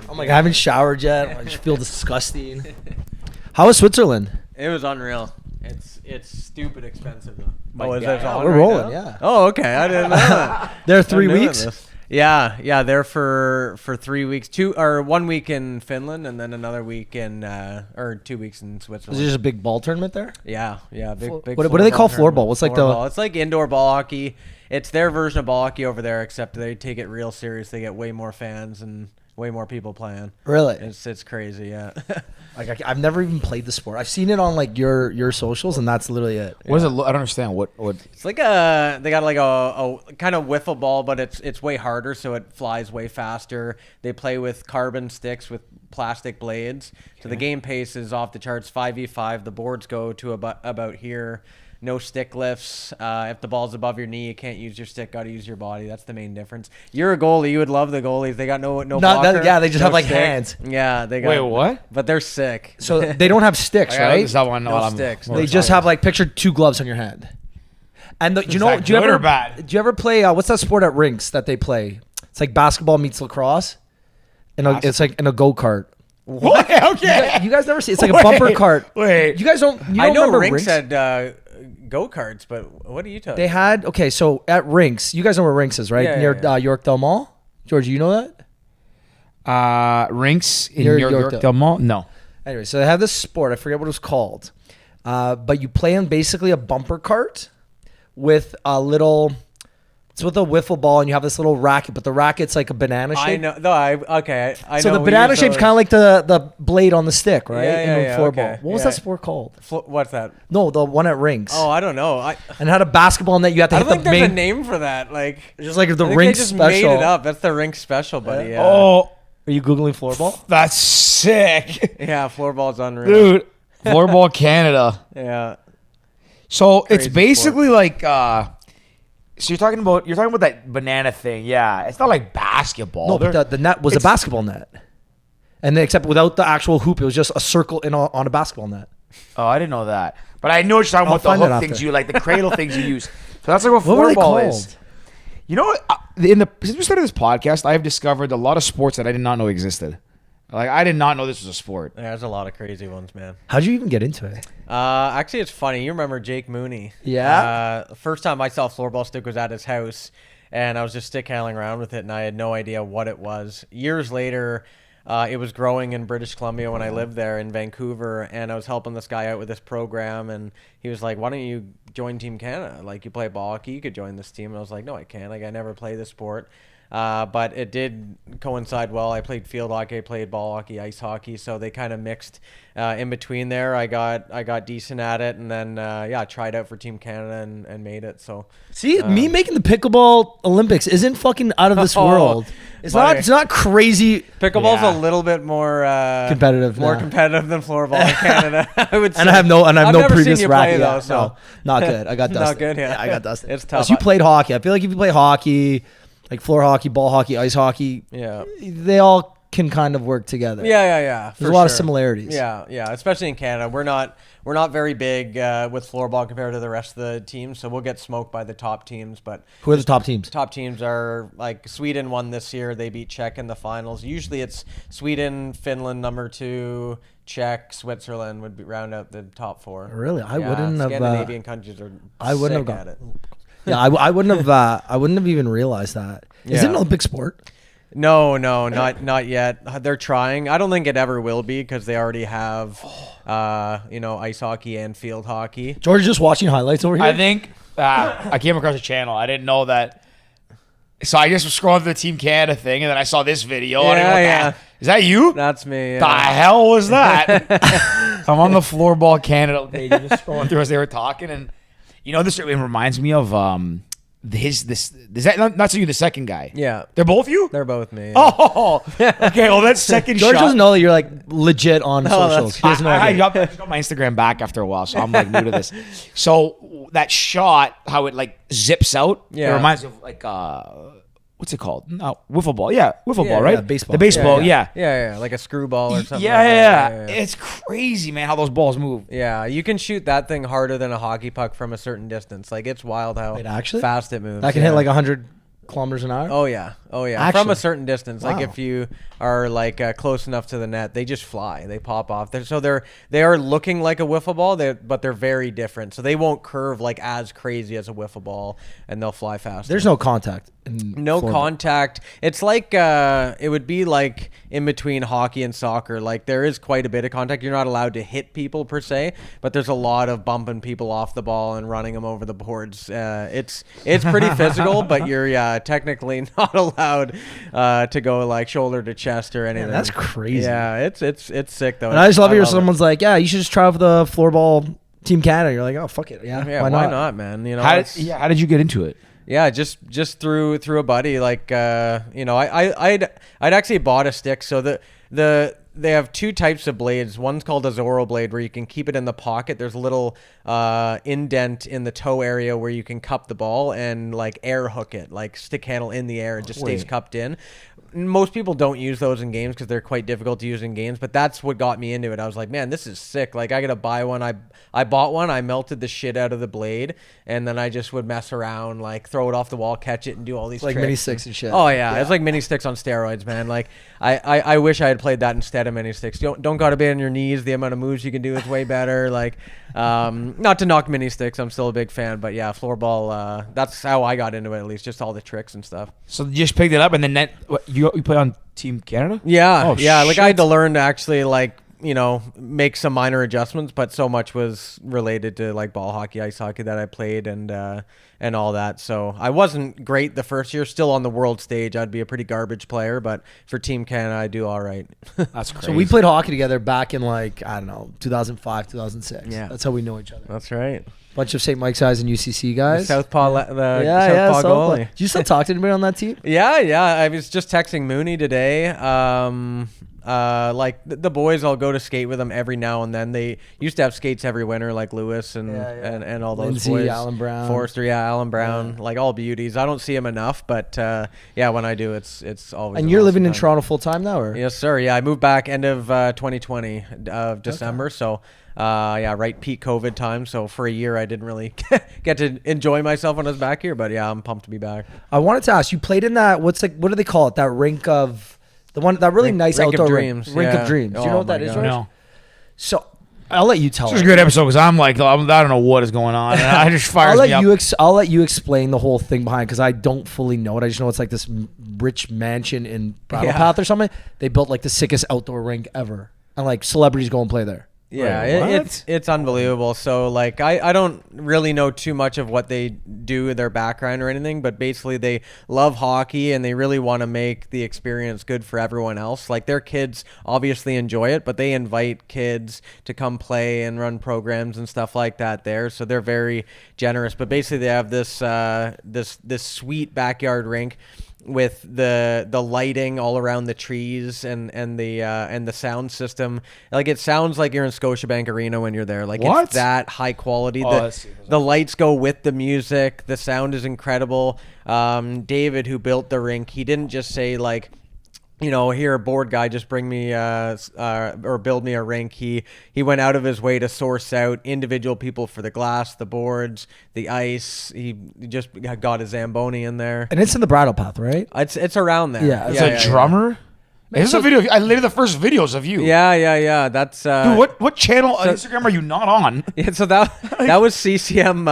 I'm like, I haven't showered yet. I just feel disgusting. How was Switzerland? It was unreal. It's stupid expensive though. We're rolling, yeah. Oh, okay. I didn't know that. There are 3 weeks. Yeah, they're for 3 weeks. 1 week in Finland and then another week or 2 weeks in Switzerland. Is there just a big ball tournament there? Yeah, big. What do they call floorball? What's like floorball. It's like indoor ball hockey. It's their version of ball hockey over there, except they take it real serious. They get way more fans and way more people playing. Really? It's crazy, yeah. Like I've never even played the sport. I've seen it on like your socials, and that's literally it. What is it? I don't understand. What? It's like they got like a kind of wiffle ball, but it's way harder, so it flies way faster. They play with carbon sticks with plastic blades, so the game pace is off the charts. 5v5. The boards go to about here. No stick lifts. If the ball's above your knee, you can't use your stick. Got to use your body. That's the main difference. You're a goalie. You would love the goalies. They got no blocker. They just have like hands. Yeah, they got. Wait, what? But they're sick. So they don't have sticks, right? No sticks. They just have like picture 2 gloves on your hand. And do you ever bad? Do you ever play? What's that sport at rinks that they play? It's like basketball meets lacrosse, and it's like in a go-kart. What? Okay. You guys never see? It's like a bumper cart. Wait. You guys don't. You don't I know remember rinks had go-karts, but what are you talking? They had so at rinks. You guys know where rinks is, right? Yeah, Near yeah. Yorkdale Mall. George, you know that? Rinks in Near Yorkdale Mall? No. Anyway, so they have this sport. I forget what it was called, but you play on basically a bumper cart with a little. It's with a wiffle ball, and you have this little racket, but the racket's like a banana shape. I know. No, I know. So the banana shape's kind of like the blade on the stick, right? Yeah, floorball. okay. What was that sport called? What's that? No, the one at rinks. Oh, I don't know. And it had a basketball net. You have to I hit don't think the there's main. a name for that. Like Just like the I think rink they just special. made it up. That's the rink special, buddy. Yeah. Oh, Are you googling floorball? that's sick. Yeah, floorball's unreal. Dude, Floorball Canada. Yeah. So it's Crazy basically like so you're talking about that banana thing. Yeah. It's not like basketball. No, but the net was a basketball net, and then, except without the actual hoop, it was just a circle on a basketball net. Oh, I didn't know that. But I know what you're talking about, the hook things the cradle things you use. So that's like what were they floorball called? is. You know what? Since we started this podcast, I have discovered a lot of sports that I did not know existed. Like, I did not know this was a sport. Yeah, there's a lot of crazy ones, man. How'd you even get into it? Actually, it's funny. You remember Jake Mooney? Yeah. First time I saw a floorball stick was at his house, and I was just stick handling around with it, and I had no idea what it was. Years later, it was growing in British Columbia when I lived there in Vancouver, and I was helping this guy out with this program, and he was like, why don't you join Team Canada? Like, you play ball hockey, you could join this team. And I was like, no, I can't. Like, I never play this sport. But it did coincide well. I played field hockey, I played ball hockey, ice hockey, so they kind of mixed in between there. I got decent at it, and then I tried out for Team Canada and made it. So see, me making the pickleball Olympics isn't fucking out of this world. It's not crazy. Pickleball's a little bit more competitive than floorball in Canada. I would say. And I have no previous racket. Though, so. No, not good. I got dusted. Not good. Yeah, I got dusted. It's tough. So you played hockey. I feel like if you play hockey, like floor hockey, ball hockey, ice hockey, they all can kind of work together. Yeah. There's a lot of similarities. Yeah. Especially in Canada, we're not very big with floorball compared to the rest of the teams, so we'll get smoked by the top teams. But who are the top teams? Top teams are like Sweden won this year. They beat Czech in the finals. Usually it's Sweden, Finland number 2, Czech, Switzerland would round out the top 4. Really, I wouldn't have. Scandinavian countries are. I wouldn't have got got it. Yeah, I wouldn't have. I wouldn't have even realized that. Is it an Olympic sport? No, not yet. They're trying. I don't think it ever will be because they already have, ice hockey and field hockey. George, just watching highlights over here. I think I came across a channel. I didn't know that. So I just was scrolling through the Team Canada thing, and then I saw this video. Yeah. Is that you? That's me. Yeah. The hell was that? I'm on the Floorball Canada page, just scrolling through as they were talking, and this reminds me of not so you, the second guy. Yeah. They're both you? They're both me. Yeah. Oh, okay. Well, that second George shot. doesn't know that you're like legit on socials. He doesn't know I that. got my Instagram back after a while, so I'm like new to this. So that shot, how it like zips out, it reminds me of like what's it called? No, wiffle ball. Yeah, wiffle ball, right? Yeah, baseball. The baseball, yeah, like a screwball or something. Yeah. It's crazy, man, how those balls move. Yeah, you can shoot that thing harder than a hockey puck from a certain distance. Like, it's wild how Wait, actually? fast it moves. I can hit like 100. kilometers an hour? Oh yeah. From Actually? a certain distance. Like Wow. if you are like close enough to the net, they just fly. They pop off. They are looking like a wiffle ball, but they're very different. So they won't curve like as crazy as a wiffle ball, and they'll fly faster. There's no contact. No contact. It's like it would be like in between hockey and soccer. Like there is quite a bit of contact. You're not allowed to hit people per se, but there's a lot of bumping people off the ball and running them over the boards. It's pretty physical, but you're technically not allowed to go like shoulder to chest or anything. Man, that's crazy. Yeah, it's sick though. And I just love it. love Someone's like, yeah, you should just try for the floorball Team Canada. You're like, oh, fuck it. Yeah, Yeah, why not? man? You know, How did you get into it? Yeah, just through a buddy. Like I'd actually bought a stick. So they have two types of blades. One's called a Zorro blade, where you can keep it in the pocket. There's a little indent in the toe area where you can cup the ball and like air hook it, like stick handle in the air. It just stays cupped in. Most people don't use those in games because they're quite difficult to use in games, but that's what got me into it. I was like, man, this is sick. Like, I got to buy one. I bought one. I melted the shit out of the blade, and then I just would mess around, like throw it off the wall, catch it, and do all these Like tricks. mini sticks and shit. Oh, yeah. It's like mini sticks on steroids, man. Like, I wish I had played that instead of mini sticks. Don't got to be on your knees. The amount of moves you can do is way better. Like, not to knock mini sticks. I'm still a big fan, but yeah, floorball, that's how I got into it, at least, just all the tricks and stuff. So you just picked it up, and then you play on Team Canada? Yeah, Oh, yeah. Like shit. I had to learn to actually make some minor adjustments, but so much was related to like ball hockey, ice hockey that I played and all that. So I wasn't great the first year. Still on the world stage, I'd be a pretty garbage player, but for Team Canada, I do all right. That's crazy. So we played hockey together back in 2005, 2006. Yeah. That's how we know each other. That's right. Bunch of St. Mike's guys and UCC guys. Southpaw Southpaw goalie. Do you still talk to anybody on that team? Yeah. I was just texting Mooney today. Like the boys, I'll go to skate with them every now and then. They used to have skates every winter, like Lewis and all those Lindsay, boys. Alan Brown. Forrester, Alan Brown, like all beauties. I don't see them enough, but when I do, it's always. And an you're awesome living in time. Toronto full time now, or? Yes, sir. Yeah, I moved back end of 2020 of December. Okay. So, right peak COVID time. So for a year, I didn't really get to enjoy myself when I was back here. But yeah, I'm pumped to be back. I wanted to ask, you played in that, what do they call it? That rink of, the one, that really nice rink outdoor of dreams. rink of dreams. Do you know what that is, George? No. So I'll let you tell This was it. a good episode because I'm like, I don't know what is going on. And I just fires me up. I'll let you explain the whole thing behind, because I don't fully know it. I just know it's like this rich mansion in Brattle Path or something. They built like the sickest outdoor rink ever, and like celebrities go and play there. Yeah, it's unbelievable. So like I don't really know too much of what they do, their background or anything, but basically they love hockey and they really want to make the experience good for everyone else. Like their kids obviously enjoy it, but they invite kids to come play and run programs and stuff like that there. So they're very generous. But basically they have this this sweet backyard rink with the lighting all around the trees and the sound system. Like it sounds like you're in Scotiabank Arena when you're there. Like What? It's that high quality. Oh, The lights go with the music. The sound is incredible. David, who built the rink, he didn't just say like, here, a board guy, just bring me or build me a rink. He went out of his way to source out individual people for the glass, the boards, the ice. He just got a Zamboni in there. And it's in the Brattle Path, right? It's around there. Yeah. As a drummer? This is a video. I laid the first videos of you. Yeah. That's Dude, what channel on Instagram are you not on? Yeah, so that was CCM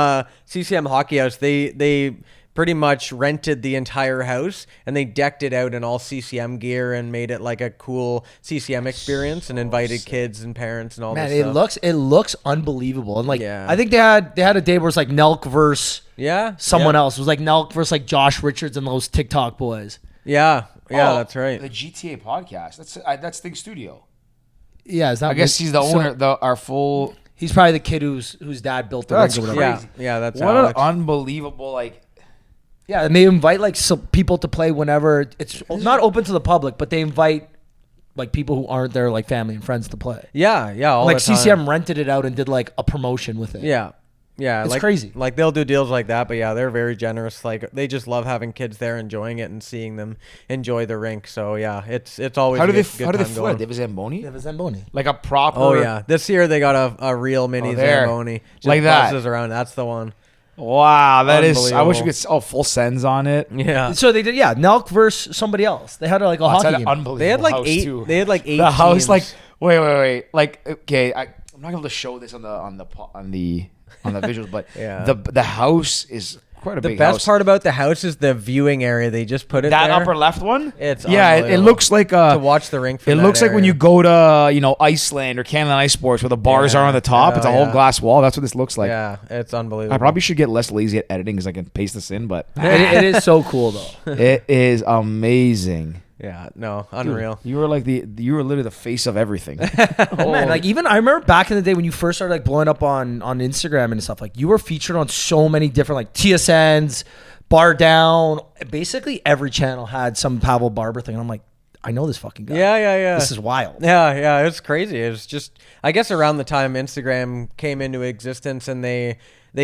Hockey House. They pretty much rented the entire house and they decked it out in all CCM gear and made it like a cool CCM experience and invited kids and parents and all Man, this stuff. it looks unbelievable. And like, I think they had a day where it's like Nelk versus someone else. It was like Nelk versus like Josh Richards and those TikTok boys. Yeah, that's right. The GTA podcast. That's Think Studio. Yeah, is that? I guess he's the owner. Our full. He's probably the kid whose dad built the That's rink or whatever. crazy. Yeah, that's what Alex. an unbelievable like. Yeah, and they invite like some people to play whenever it's not open to the public, but they invite like people who aren't there, like family and friends, to play. Yeah, all like the time. CCM rented it out and did like a promotion with it. Yeah, it's like, crazy. Like they'll do deals like that, but yeah, they're very generous. Like they just love having kids there, enjoying it, and seeing them enjoy the rink. So yeah, it's always How do they good time flip? They have a Zamboni. They have a Zamboni. Like a proper. Oh yeah, this year they got a real mini there. Zamboni. Just Like that. buzzes around. That's the one. Wow, that is. I wish we Unbelievable. could. Full sends on it. Yeah. So they did, Nelk versus somebody else. They had like a hockey game. Unbelievable. They had like house 8. Too. They had like 8. The house, teams. like, wait. Like, okay, I'm not gonna be able to show this on the visuals, but Yeah. the house is quite a The big best house. part about the house is the viewing area. They just put it That there. upper left one, It's it unbelievable. looks like to watch the rink. From it that looks like when area. you go to Iceland or Canada Ice Sports where the bars Yeah. are on the top. Oh, It's a whole yeah. glass wall. That's what this looks like. Yeah, it's unbelievable. I probably should get less lazy at editing because I can paste this in, but It is so cool though. it is amazing. Yeah, no, unreal. You were you were literally the face of everything. Oh, man, like even I remember back in the day when you first started like blowing up on Instagram and stuff, like you were featured on so many different like TSNs, Bar Down, basically every channel had some Pavel Barber thing. And I'm like, I know this fucking guy. Yeah. This is wild. Yeah, it was crazy. It was just, I guess, around the time Instagram came into existence, and they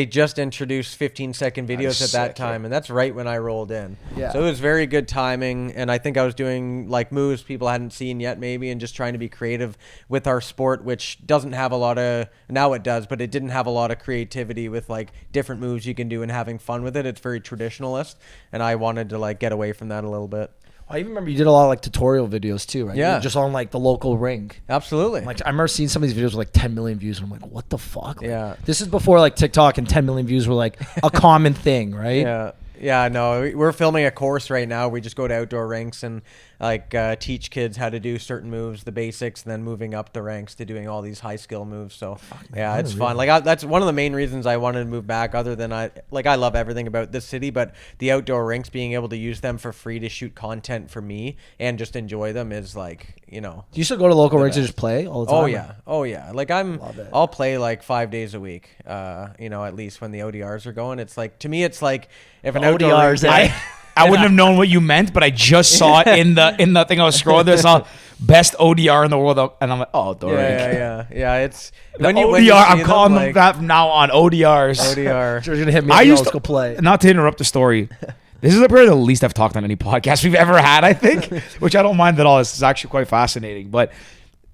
just introduced 15-second videos at that time, and that's right when I rolled in. Yeah. So it was very good timing, and I think I was doing like moves people hadn't seen yet, maybe, and just trying to be creative with our sport, which doesn't have a lot of, now it does, but it didn't have a lot of creativity with like different moves you can do and having fun with it. It's very traditionalist, and I wanted to like get away from that a little bit. I even remember you did a lot of like tutorial videos too, right? Yeah. Just on like the local ring. Absolutely. Like I remember seeing some of these videos with like 10 million views, and I'm like, what the fuck? Like, Yeah. This is before like TikTok and 10 million views were like a common thing, right? Yeah, no, we're filming a course right now. We just go to outdoor rinks and like teach kids how to do certain moves, the basics, and then moving up the ranks to doing all these high skill moves. So yeah, it's fun. Like that's one of the main reasons I wanted to move back. Other than I love everything about this city, but the outdoor rinks, being able to use them for free to shoot content for me and just enjoy them is like, Do you still go to local rinks and best. just play all the time? Oh yeah. Like Love it. I'll play like 5 days a week. At least when the ODRs are going. It's like, to me, it's like if an outdoor ODRs, rink, I wouldn't have known what you meant, but I just saw it in the thing I was scrolling. There, I saw best ODR in the world, and I'm like, oh, outdoor rink. yeah. It's The ODR. I'm calling them that from now on. ODRs. ODR. George's gonna hit me. I used Let's to go play. Not to interrupt the story. This is probably the least I've talked on any podcast we've ever had, I think, which I don't mind at all. This is actually quite fascinating. But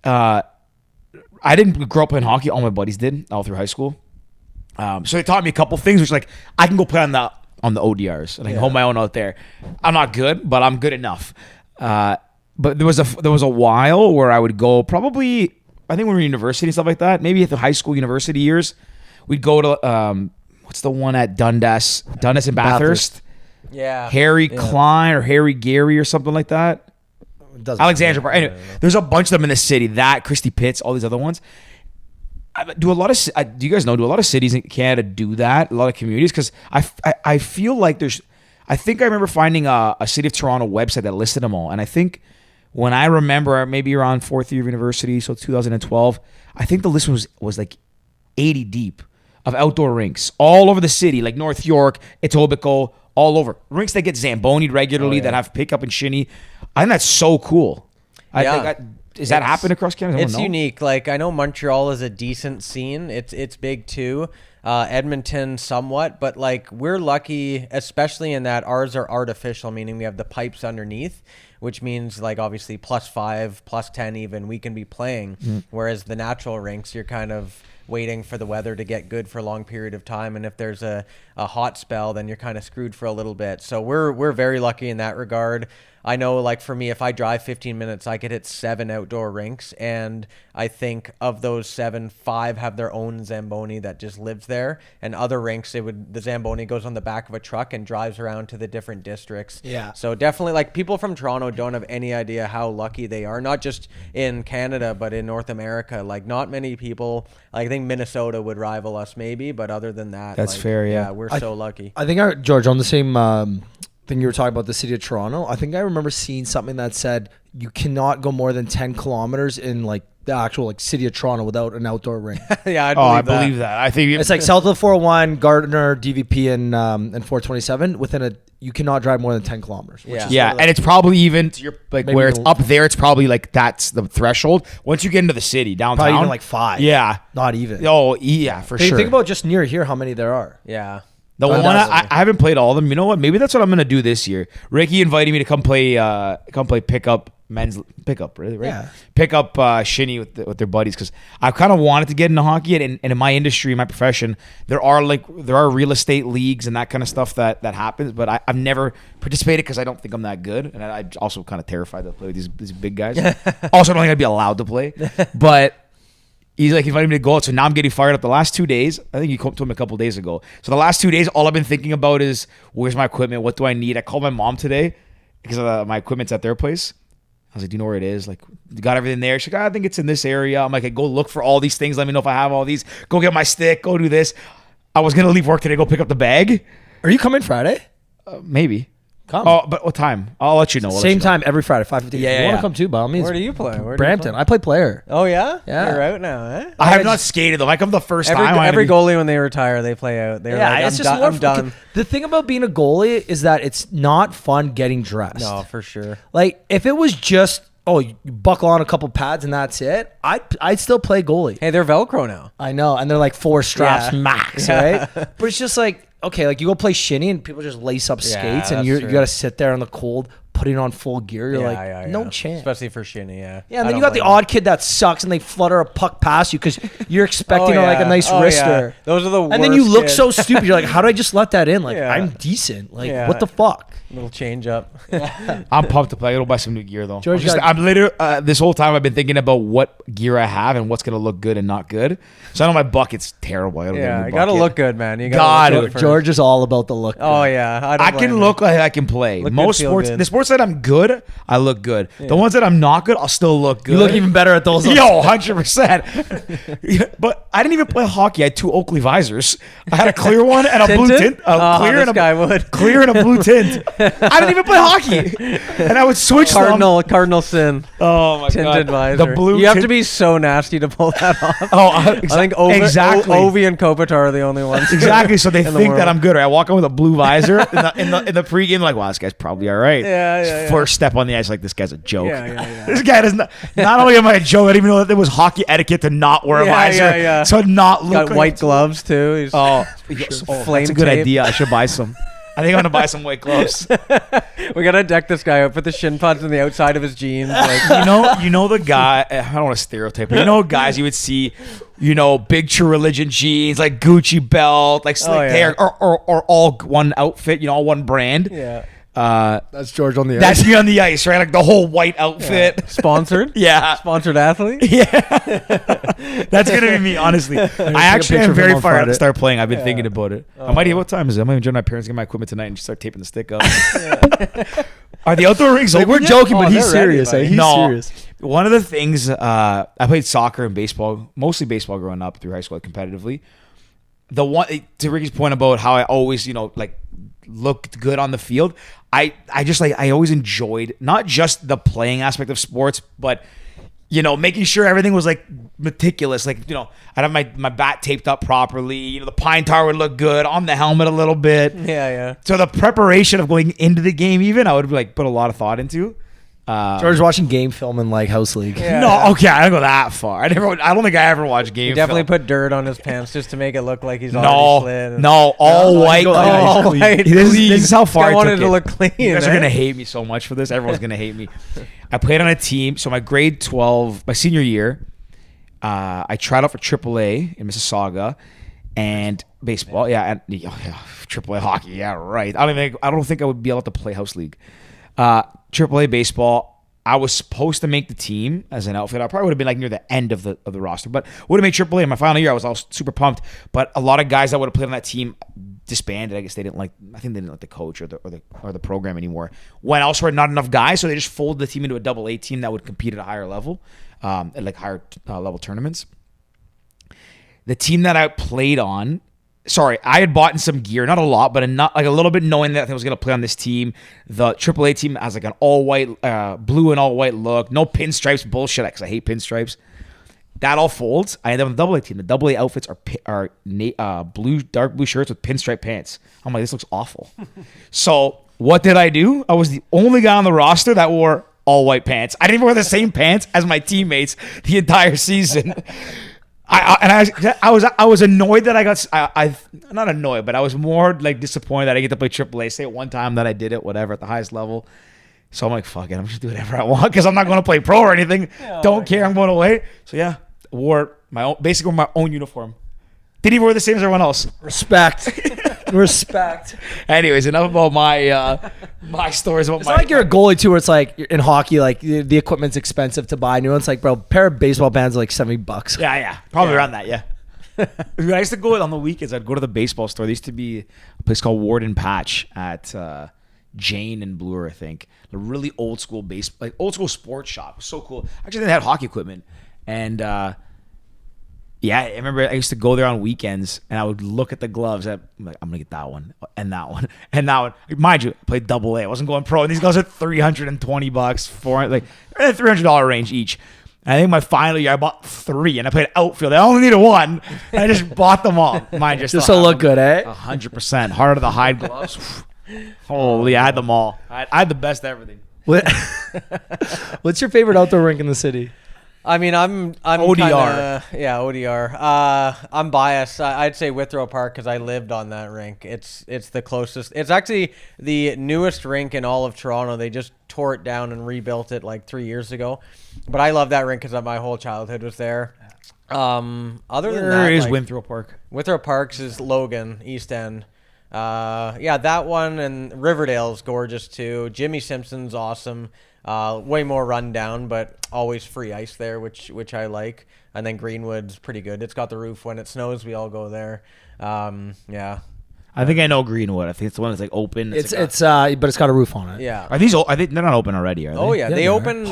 I didn't grow up playing hockey. All my buddies did all through high school. So they taught me a couple things, which like I can go play on the ODRs and I can hold my own out there. I'm not good, but I'm good enough. But there was a while where I would go, probably I think when we were in university and stuff like that, maybe at the high school university years, we'd go to what's the one at Dundas and Bathurst? Yeah. Harry Klein or Harry Gary or something like that. Alexandra Park. Anyway, there's a bunch of them in the city. That Christy Pitts, all these other ones. Do you guys know? Do a lot of cities in Canada do that? A lot of communities, because I feel like there's. I think I remember finding a City of Toronto website that listed them all, and I think when I remember maybe around fourth year of university, so 2012, I think the list was like 80 deep of outdoor rinks all over the city, like North York, Etobicoke, all over rinks that get zambonied regularly, that have pickup and shinny. I think that's so cool. Does that happen across Canada? It's unique. Like I know Montreal is a decent scene. It's big too. Edmonton somewhat, but like we're lucky, especially in that ours are artificial, meaning we have the pipes underneath, which means like obviously +5, +10 even we can be playing. Whereas the natural rinks, you're kind of waiting for the weather to get good for a long period of time, and if there's a hot spell, then you're kind of screwed for a little bit. So we're very lucky in that regard. I know, like for me, if I drive 15 minutes, I could hit 7 outdoor rinks, and I think of those 7, 5 have their own Zamboni that just lives there, and other rinks, the Zamboni goes on the back of a truck and drives around to the different districts. Yeah. So definitely, like people from Toronto don't have any idea how lucky they are, not just in Canada, but in North America. Like not many people, like I think Minnesota would rival us maybe, but other than that, That's like, fair, yeah. We're so lucky. I think George, on the same thing you were talking about, the city of Toronto, I think I remember seeing something that said you cannot go more than 10 kilometers in like the actual like city of Toronto without an outdoor ring. Yeah, I believe that. I think It's like south of the 401, Gardner, DVP, and 427. You cannot drive more than 10 kilometers. Which is yeah, sort of and it's probably even to your, like Maybe where it's the- up there. It's probably like that's the threshold. Once you get into the city downtown, probably even like 5. yeah, Not even. oh yeah, for Hey, sure. think about just near here how many there are. Yeah. The one Undoubtedly. I haven't played all of them. You know what? Maybe that's what I'm gonna do this year. Ricky invited me to come play pickup men's pickup, really, right? Yeah. Pick up shinny with their buddies because I've kind of wanted to get into hockey, and in my industry, my profession, there are real estate leagues and that kind of stuff that happens, but I've never participated because I don't think I'm that good, and I'm also kind of terrified to play with these big guys. Also, I don't think I'd be allowed to play, but. He's like invited me to go out, so now I'm getting fired up. The last 2 days, I think you told him a couple of days ago. So the last 2 days, all I've been thinking about is where's my equipment? What do I need? I called my mom today because my equipment's at their place. I was like, do you know where it is? Like, you got everything there? She's like, I think it's in this area. I'm like, hey, go look for all these things. Let me know if I have all these. Go get my stick. Go do this. I was gonna leave work today, go pick up the bag. Are you coming Friday? Maybe. Come. Oh, but what time? I'll let you know. Same time every Friday, 5:15. Yeah, you want to come too, by all means. Where do you play? Brampton. I play player. Oh, yeah? Yeah. You're out now, eh? I have not skated though. I come the first time. Every goalie when they retire, they play out. They're like, it's just I'm done. The thing about being a goalie is that it's not fun getting dressed. No, for sure. Like, if it was just, you buckle on a couple pads and that's it, I'd still play goalie. Hey, they're Velcro now. I know, and they're like 4 straps Yeah. max, Yeah. right? But it's just like, okay, like you go play shinny and people just lace up skates and that's you true. got to sit there in the cold putting on full gear. You're no chance. Especially for shinny, yeah. Yeah, and then you got the odd kid that sucks and they flutter a puck past you because you're expecting like a nice wrister. Those are the worst. And then you look kids. so stupid. You're like, how did I just let that in? Like, Yeah. I'm decent. Like, Yeah. what the fuck? Little change up. I'm pumped to play. I gotta buy some new gear though. George, I'm literally this whole time I've been thinking about what gear I have and what's gonna look good and not good. So I know my bucket's terrible. I You gotta look good, man. You God, gotta look good George is all about the look. Oh yeah, I can look like I can play. Look Most good, feel sports, good. the sports that I'm good, I look good. The ones that I'm not good, I'll still look good. You look even better at those. Yo, 100%. But I didn't even play hockey. I had 2 Oakley visors. I had a clear one and a blue Tinted? tint. This guy would. Clear and a blue tint. I didn't even play hockey. And I would switch them. Cardinal sin. Oh my Tinted god. visor. The blue You have tint- to be so nasty to pull that off. I think exactly. Ovi and Kopitar are the only ones. Exactly. So they in the think that world. I'm good. Right? I walk in with a blue visor in the pregame, like, wow, this guy's probably all right. Yeah. First step on the ice, like, this guy's a joke. Yeah. This guy does not. Not only am I a joke, I didn't even know that there was hockey etiquette to not wear a visor. Yeah. So not look. Got like white gloves too. He's flame that's a good tape. idea. I should buy some. I think I'm gonna buy some white gloves. We gotta deck this guy up. Put the shin pads on the outside of his jeans. Like, You know the guy. I don't want to stereotype, but you know guys you would see, big True Religion jeans, like Gucci belt, like slick hair, or all one outfit, all one brand. yeah. That's George on the ice. That's me on the ice, right? Like the whole white outfit. Sponsored. Yeah. Sponsored athlete. Yeah, that's gonna be me. Honestly, I actually picture am of very him on fired up Friday. to start playing. I've been thinking about it. I might. What time is it? I might even join my parents, get my equipment tonight, and just start taping the stick up. Are the outdoor rinks Like, open we're yet? joking, Oh, but he's they're ready, serious. buddy. He's serious. One of the things I played soccer and baseball, mostly baseball growing up through high school competitively. The one to Ricky's point about how I always looked good on the field. I always enjoyed not just the playing aspect of sports, but making sure everything was like meticulous. Like, I'd have my bat taped up properly. The pine tar would look good on the helmet a little bit. Yeah. So the preparation of going into the game, even I would put a lot of thought into. George watching game film in like House League. Yeah. No, okay, I don't go that far. I don't think I ever watched game. He definitely film. put dirt on his pants just to make it look like he's already slid. No, all white. All white. This is how far I I wanted took to it. look clean. You guys are eh? gonna hate me so much for this. Everyone's gonna hate me. I played on a team. So my grade 12, my senior year, I tried out for AAA in Mississauga, and baseball. Yeah, and AAA hockey. Yeah, right. I don't think I would be able to play house league. AAA baseball. I was supposed to make the team as an outfit. I probably would have been like near the end of the roster, but would have made AAA in my final year. I was all super pumped. But a lot of guys that would have played on that team disbanded. I guess they didn't like. I think they didn't like the coach or the program anymore. Went elsewhere, not enough guys, so they just folded the team into a AA team that would compete at a higher level, at like higher level tournaments. The team that I played on. Sorry, I had bought in some gear, not a lot, but not like a little bit, knowing that I was going to play on this team. The AAA team has like an all white, blue and all white look, no pinstripes, bullshit, because I hate pinstripes. That all folds. I end up on the AA team. The AA outfits are blue, dark blue shirts with pinstripe pants. I'm like, this looks awful. So what did I do? I was the only guy on the roster that wore all white pants. I didn't even wear the same pants as my teammates the entire season. I was annoyed that I not annoyed, but I was more like disappointed that I get to play AAA. Say it one time that I did it, whatever, at the highest level. So I'm like, fuck it, I'm just do whatever I want because I'm not going to play pro or anything. Don't care, I'm going away. So yeah, wore basically my own uniform. Didn't even wear the same as everyone else. Respect. Respect. Anyways, enough about my stories about It's not like you're a goalie too, where it's like in hockey, like the equipment's expensive to buy new. It's like, bro, a pair of baseball bands are like $70. Yeah, probably around that. Yeah. When I used to go on the weekends, I'd go to the baseball store. There used to be a place called Warden Patch at Jane and Bloor, I think. A really old school old school sports shop. It was so cool. Actually, they had hockey equipment, and yeah, I remember I used to go there on weekends and I would look at the gloves. I'm like, I'm gonna get that one and that one and that one. Mind you, I played double A. I wasn't going pro. And these gloves are $320, $400, like $300 range each. And I think my final year I bought 3 and I played outfield. I only needed 1. And I just bought them all. Mine just to look good, eh? 100%. Harder to hide gloves. Holy, I had them all. I had the best everything. What's your favorite outdoor rink in the city? I mean, I'm ODR. ODR. I'm biased. I'd say Withrow Park because I lived on that rink. It's the closest. It's actually the newest rink in all of Toronto. They just tore it down and rebuilt it like 3 years ago. But I love that rink because my whole childhood was there. Other than that, where is Withrow Park? Withrow Park's is Logan, East End. That one, and Riverdale's gorgeous too. Jimmy Simpson's awesome. Way more rundown, but always free ice there, which I like. And then Greenwood's pretty good. It's got the roof. When it snows, we all go there. Yeah. I think I know Greenwood. I think it's the one that's like open. But it's got a roof on it. Yeah. Are these? Are they? They're not open already, are they? Oh yeah, Yeah, they they open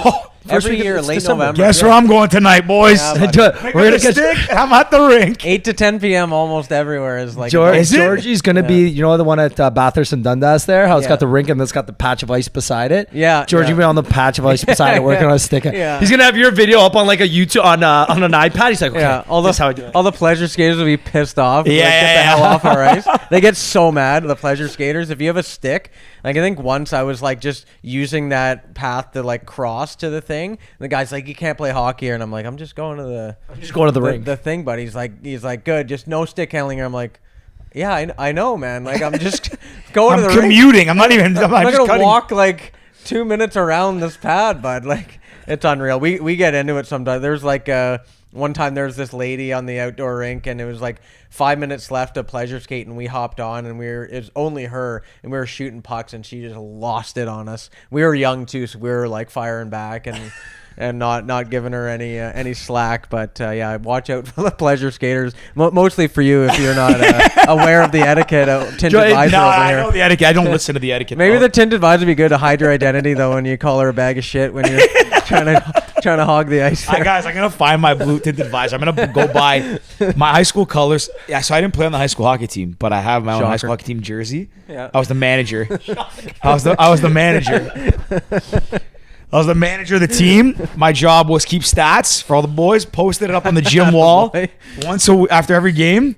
First every week of- year, it's late December. November. Guess where I'm going tonight, boys. Yeah, buddy. We're gonna get stick. I'm at the rink. 8 to 10 p.m. almost everywhere is like. Is it? Georgie's gonna be, you know, the one at Bathurst and Dundas there, how it's Yeah. got the rink and it's got the patch of ice beside it. Yeah, Georgie yeah. will be on the patch of ice beside it, working on a stick. Yeah. He's gonna have your video up on like a YouTube on an iPad. He's like, okay, Yeah, this is how I do it. all the pleasure skaters will be pissed off. Yeah, Like, get the yeah, hell yeah. off our ice. They get so mad, the pleasure skaters. If you have a stick, like I think once I was like just using that path to like cross to the thing. And the guy's like, you can't play hockey here, and I'm like, I'm just going to the rink. the thing, but he's like, good, just no stick handling. I'm like, yeah, I know, man. Like I'm just going I'm to the rink. commuting. I'm not even. I'm I'm not just gonna cutting. walk like 2 minutes around this pad, bud. Like it's unreal. We get into it sometimes. There's like one time there was this lady on the outdoor rink, and it was like 5 minutes left of pleasure skate, and we hopped on, and it was only her, and we were shooting pucks, and she just lost it on us. We were young too, so we were like firing back and not giving her any slack. But yeah, watch out for the pleasure skaters. Mostly for you if you're not aware of the etiquette. Tinted visor No, over I here. know the etiquette. I don't listen to the etiquette. Maybe though. the tinted visor would be good to hide your identity though when you call her a bag of shit when you're trying to hog the ice there. Guys, I'm gonna find my blue tinted visor. I'm gonna go buy my high school colors. Yeah, so I didn't play on the high school hockey team, but I have my own high school Shocker. hockey team jersey. Yeah. I was the manager. I was the manager. I was the manager of the team. My job was keep stats for all the boys, posted it up on the gym wall Boy. once after every game.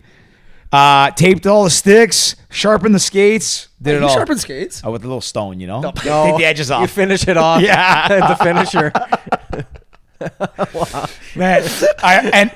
Taped all the sticks, sharpened the skates, did it You all. sharpen skates? Oh, with a little stone, you know? No, Take the edges You off. finish it off. Yeah. The finisher. Man,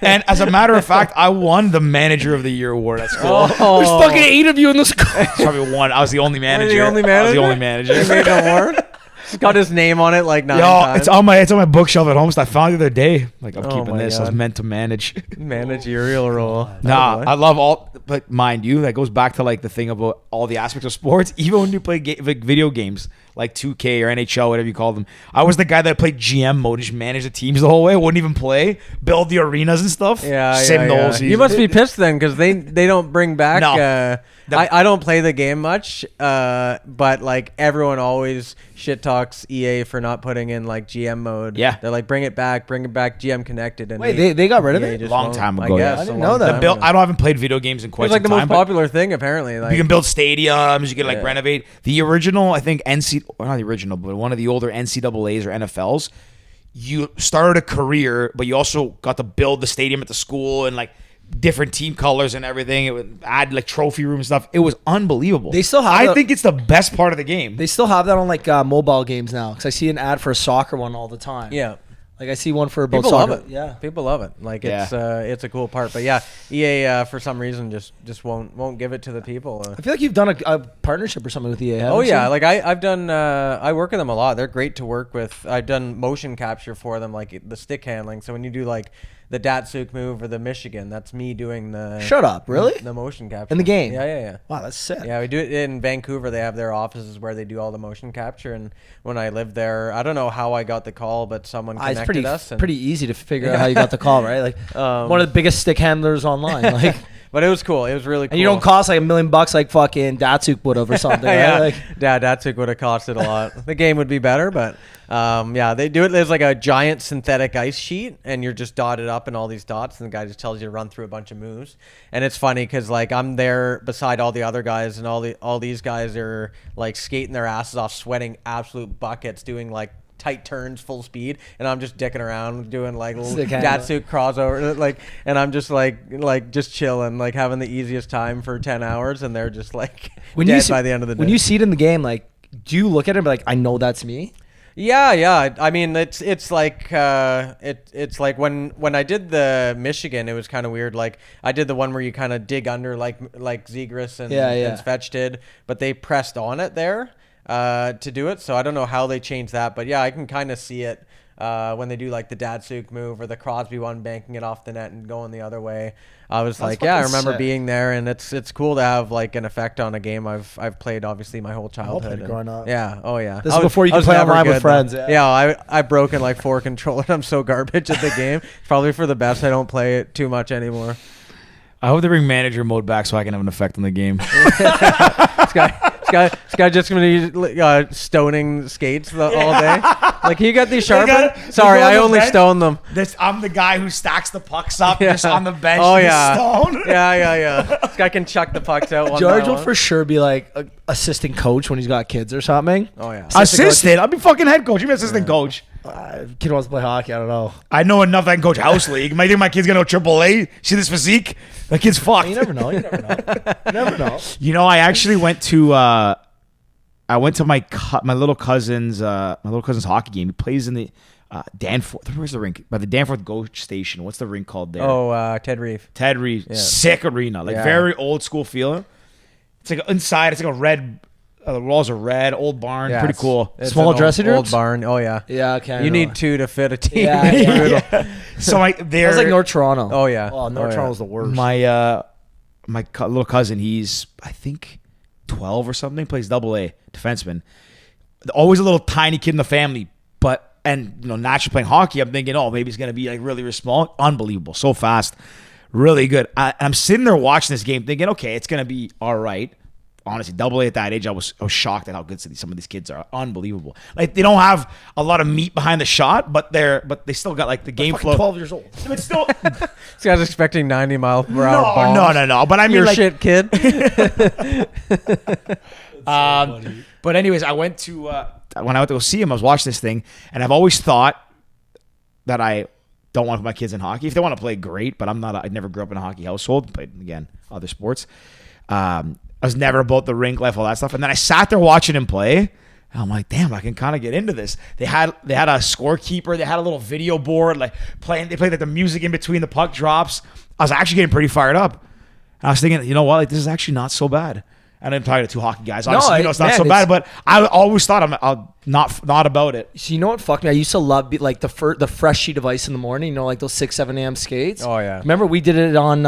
and as a matter of fact, I won the manager of the year award at school. There's fucking 8 of you in the school. Probably one. I was the only manager. the only I was the manager? only manager. You made an award. It's got his name on it like 9 Yo, times. it's on my bookshelf at home. So I found it the other day. Like I'm Oh keeping my this. I was God. meant to manage. Managerial role. Nah, Oh, boy. I love all, but mind you, that goes back to like the thing about all the aspects of sports. Even when you play like video games like 2K or NHL, whatever you call them, I was the guy that played GM mode, just managed the teams the whole way. Wouldn't even play, build the arenas and stuff. Sim the whole season. You must be pissed then because they don't bring back. No. I don't play the game much, but like everyone always shit talks EA for not putting in like GM mode. Yeah. They're like, bring it back, GM connected. And Wait, they got rid of EA it? just Long won't, time I ago, yeah. guess, I didn't a know long that. time build, ago. I haven't played video games in It quite was like some the time. most but popular thing apparently. Like, you can build stadiums. You can like Yeah. renovate the original. I think or not the original, but one of the older NCAA's or NFLs. You started a career, but you also got to build the stadium at the school and like different team colors and everything. It would add like trophy room stuff. It was unbelievable. They still have I the- think it's the best part of the game. They still have that on like mobile games now because I see an ad for a soccer one all the time. yeah. Like I see one for both People soccer. love it. Yeah. People love it. Like it's a cool part. But yeah, EA for some reason just won't give it to the people. I feel like you've done a partnership or something with EA. Oh yeah, like I've done. I work with them a lot. They're great to work with. I've done motion capture for them, like the stick handling. So when you do like the Datsuk move or the Michigan, that's me doing the. Shut up! Really? The motion capture in the game? Yeah. Wow, that's sick. Yeah, we do it in Vancouver. They have their offices where they do all the motion capture. And when I lived there, I don't know how I got the call, but someone connected us. It's pretty easy to figure out how you got the call, right? Like one of the biggest stick handlers online. Like. But it was cool. It was really cool. And you don't cost like $1 million like fucking Datsuk would have or something, right? Yeah, Like, Datsuk would have costed a lot. The game would be better, but yeah, they do it. There's like a giant synthetic ice sheet, and you're just dotted up in all these dots, and the guy just tells you to run through a bunch of moves. And it's funny because like I'm there beside all the other guys, and all these guys are like skating their asses off, sweating absolute buckets, doing like tight turns full speed, and I'm just dicking around doing like little Datsuk crossover, like, and I'm just like just chilling, like having the easiest time for 10 hours, and they're just like dead by the end of the day. When you see it in the game, like, do you look at it and be like, I know that's me? Yeah. I mean, it's like it's like when I did the Michigan, it was kind of weird. Like I did the one where you kind of dig under, like Zegras and Svetch did, but they pressed on it there to do it. So I don't know how they changed that, but yeah, I can kind of see it when they do like the Datsuk move or the Crosby one, banking it off the net and going the other way. I was like, yeah, I remember being there, and it's cool to have like an effect on a game I've played obviously my whole childhood. Growing up. Yeah. Oh yeah. This is before you could play online with friends. Yeah. I've broken like 4 controllers. I'm so garbage at the game. It's probably for the best I don't play it too much anymore. I hope they bring manager mode back so I can have an effect on the game. This guy just gonna be stoning skates all day. Like, you got these sharpened? Sorry, I only stone them. I'm the guy who stacks the pucks up just on the bench. Oh yeah, stone. yeah. This guy can chuck the pucks out. George will for sure be like a assistant coach when he's got kids or something. Oh yeah, assistant. I'll be fucking head coach. You be assistant coach. Kid wants to play hockey. I don't know. I know enough that I can coach house league. Might think my kid's gonna go AAA. See this physique? That kid's fucked. You never know. You never know. You know, I actually went to my little cousin's hockey game. He plays in the Danforth. Where's the rink? By the Danforth GO station. What's the rink called there? Oh, Ted Reeve. Ted Reeve. Yeah. Sick arena. Like very old school feeling. It's like inside. It's like a red. The walls are red. Old barn. Pretty cool. Small dressing rooms. Old barn. Oh yeah. Yeah. Okay. You need 2 to fit a team. Yeah. So that's like North Toronto. Oh yeah. Oh, North Toronto's the worst. My little cousin. He's I think 12 or something. Plays AA defenseman. Always a little tiny kid in the family, but naturally playing hockey. I'm thinking, maybe he's gonna be like really, really small. Unbelievable, so fast, really good. I'm sitting there watching this game, thinking, okay, it's gonna be all right. Honestly, AA at that age, I was shocked at how good some of these kids are. Unbelievable. Like, they don't have a lot of meat behind the shot, but they still got like the game flow. 12 years old. But still, this guy's expecting 90 mile per hour bombs. No. But I mean, you're like, shit, kid. But anyways, I went to when I went to go see him, I was watching this thing, and I've always thought that I don't want to put my kids in hockey. If they want to play, great, but I never grew up in a hockey household. Played, again, other sports. I was never about the rink life, all that stuff. And then I sat there watching him play, and I'm like, damn, I can kind of get into this. They had a scorekeeper. They had a little video board, like playing. They played like the music in between the puck drops. I was actually getting pretty fired up. And I was thinking, you know what? Like, this is actually not so bad. And I'm talking to 2 hockey guys. Honestly, it's not so bad, but I always thought I'm not about it. So you know what fucked me? I used to love like the fresh sheet of ice in the morning. Like those 6-7 a.m. skates. Oh yeah. Remember we did it on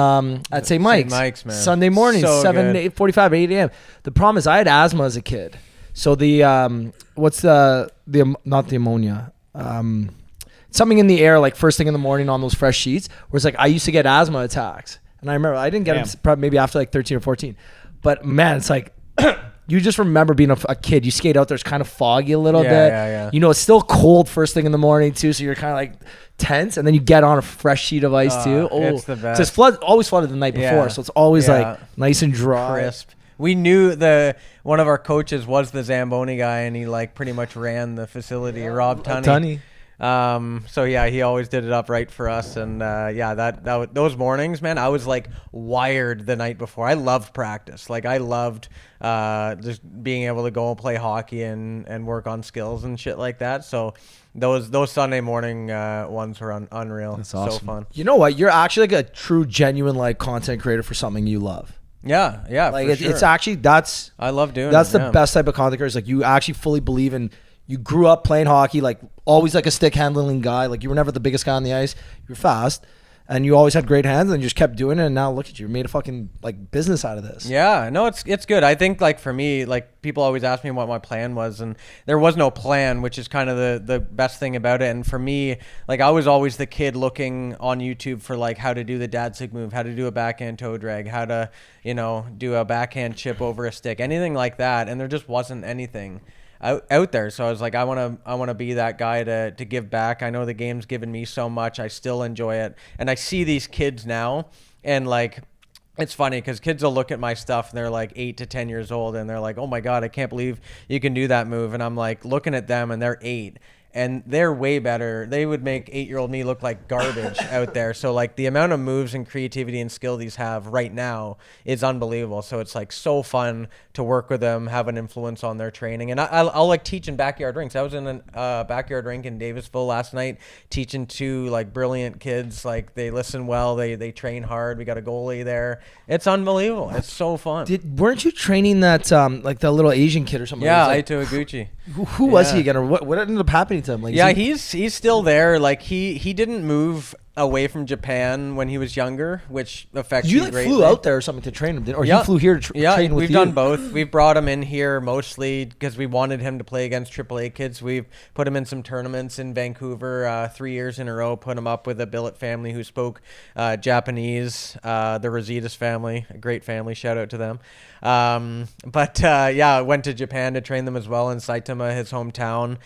at St. Mike's. St. Mike's, man. Sunday morning, So 7:45, 8 a.m. The problem is I had asthma as a kid. So the what's the not the ammonia. Something in the air, like first thing in the morning on those fresh sheets, where it's like I used to get asthma attacks, and I remember I didn't get them probably maybe after like 13 or 14. But man, it's like you just remember being a kid. You skate out there, it's kind of foggy a little bit. Yeah. You know, it's still cold first thing in the morning too, so you're kind of like tense, and then you get on a fresh sheet of ice too. It's the best. So it's always flooded the night before, so it's always like nice and dry, crisp. We knew one of our coaches was the Zamboni guy, and he like pretty much ran the facility. Rob Tunney. So yeah, he always did it up right for us. And those mornings, man, I was like wired the night before. I loved practice. Like I loved just being able to go and play hockey and work on skills and shit like that. So those Sunday morning ones were unreal. That's awesome. So fun. You know what? You're actually like a true, genuine like content creator for something you love. Yeah, Like for sure. it's actually I love doing that's it. the best type of content creators. Like you actually fully believe in. You grew up playing hockey, like always like a stick handling guy. Like you were never the biggest guy on the ice. You were fast, and you always had great hands, and you just kept doing it. And now look at you, you made a fucking like business out of this. Yeah, no, it's good. I think like for me, like people always ask me what my plan was, and there was no plan, which is kind of the best thing about it. And for me, like I was always the kid looking on YouTube for like how to do the Danzig move, how to do a backhand toe drag, how to do a backhand chip over a stick, anything like that. And there just wasn't anything out there. So I was like, I want to be that guy to give back. I know the game's given me so much. I still enjoy it. And I see these kids now, and like, it's funny because kids will look at my stuff and they're like 8 to 10 years old and they're like, oh my God, I can't believe you can do that move. And I'm like looking at them and they're 8. And they're way better. They would make 8-year-old me look like garbage out there. So like the amount of moves and creativity and skill these have right now is unbelievable. So it's like so fun to work with them, have an influence on their training. And I'll like teach in backyard rinks. I was in a backyard rink in Davisville last night teaching 2 like brilliant kids. Like they listen well, they train hard. We got a goalie there. It's unbelievable. It's so fun. Weren't you training that like the little Asian kid or something? Yeah, like, Aito Iguchi. Who was he again, or what ended up happening to him? Like, yeah, he's still there. Like he didn't move away from Japan when he was younger, which affects you like greatly. flew out there or something to train him, or he flew here to train with you? We've done both. We've brought him in here mostly because we wanted him to play against AAA kids. We've put him in some tournaments in Vancouver 3 years in a row, put him up with a billet family who spoke Japanese, the Rositas family, a great family, shout out to them. Went to Japan to train them as well in Saitama, his hometown,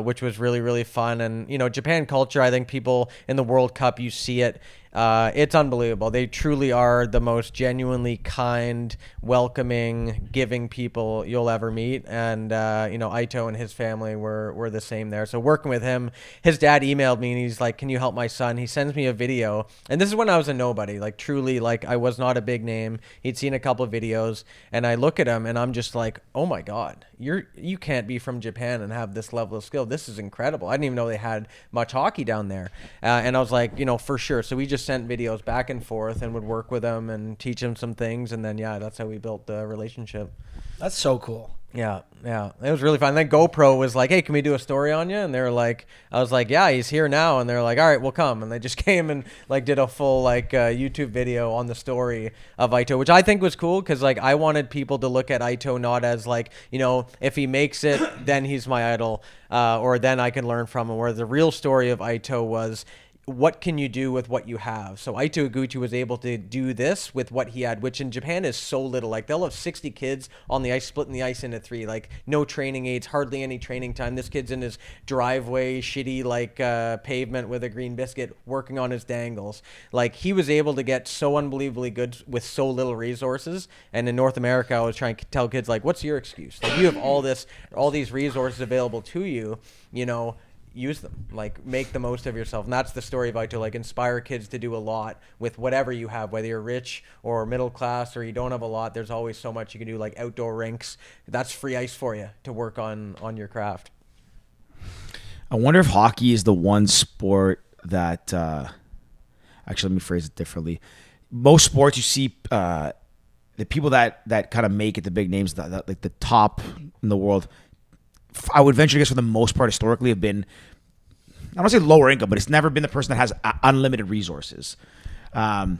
which was really, really fun. And, Japan culture, I think people in the World Cup, you see it. It's unbelievable. They truly are the most genuinely kind, welcoming, giving people you'll ever meet. And, Aito and his family were the same there. So working with him, his dad emailed me and he's like, can you help my son? He sends me a video. And this is when I was a nobody, like truly, like I was not a big name. He'd seen a couple of videos and I look at him and I'm just like, oh my God, you can't be from Japan and have this level of skill. This is incredible. I didn't even know they had much hockey down there. And I was like, for sure. So we just sent videos back and forth and would work with him and teach him some things. And then, that's how we built the relationship. That's so cool. Yeah. It was really fun. Then GoPro was like, hey, can we do a story on you? And they were like, I was like, yeah, he's here now. And they're like, all right, we'll come. And they just came and like did a full like YouTube video on the story of Aito, which I think was cool because like I wanted people to look at Aito not as like, if he makes it, then he's my idol, or then I can learn from him. Where the real story of Aito was, what can you do with what you have? So Aito Iguchi was able to do this with what he had, which in Japan is so little. Like they'll have 60 kids on the ice, splitting the ice into 3, like no training aids, hardly any training time. This kid's in his driveway, shitty like pavement with a green biscuit, working on his dangles. Like he was able to get so unbelievably good with so little resources. And in North America, I was trying to tell kids like, what's your excuse? Like you have all these resources available to you, use them, like make the most of yourself. And that's the story of Aito, like inspire kids to do a lot with whatever you have, whether you're rich or middle class or you don't have a lot. There's always so much you can do, like outdoor rinks. That's free ice for you to work on your craft. I wonder if hockey is the one sport that actually, let me phrase it differently. Most sports you see the people that kind of make it, the big names, that like the top in the world, I would venture to guess for the most part historically have been, I don't say lower income, but it's never been the person that has unlimited resources. And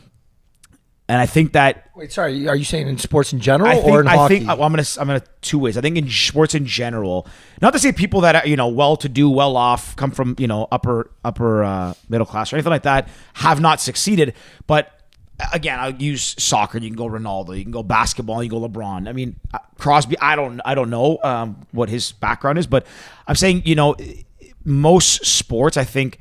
I think that. Wait, sorry, are you saying in sports in general or in hockey? I'm gonna two ways. I think in sports in general, not to say people that are, well-to-do, well-off, come from upper middle class or anything like that, have not succeeded, but. Again, I'll use soccer. You can go Ronaldo. You can go basketball. You can go LeBron. I mean, Crosby. I don't know what his background is, but I'm saying most sports. I think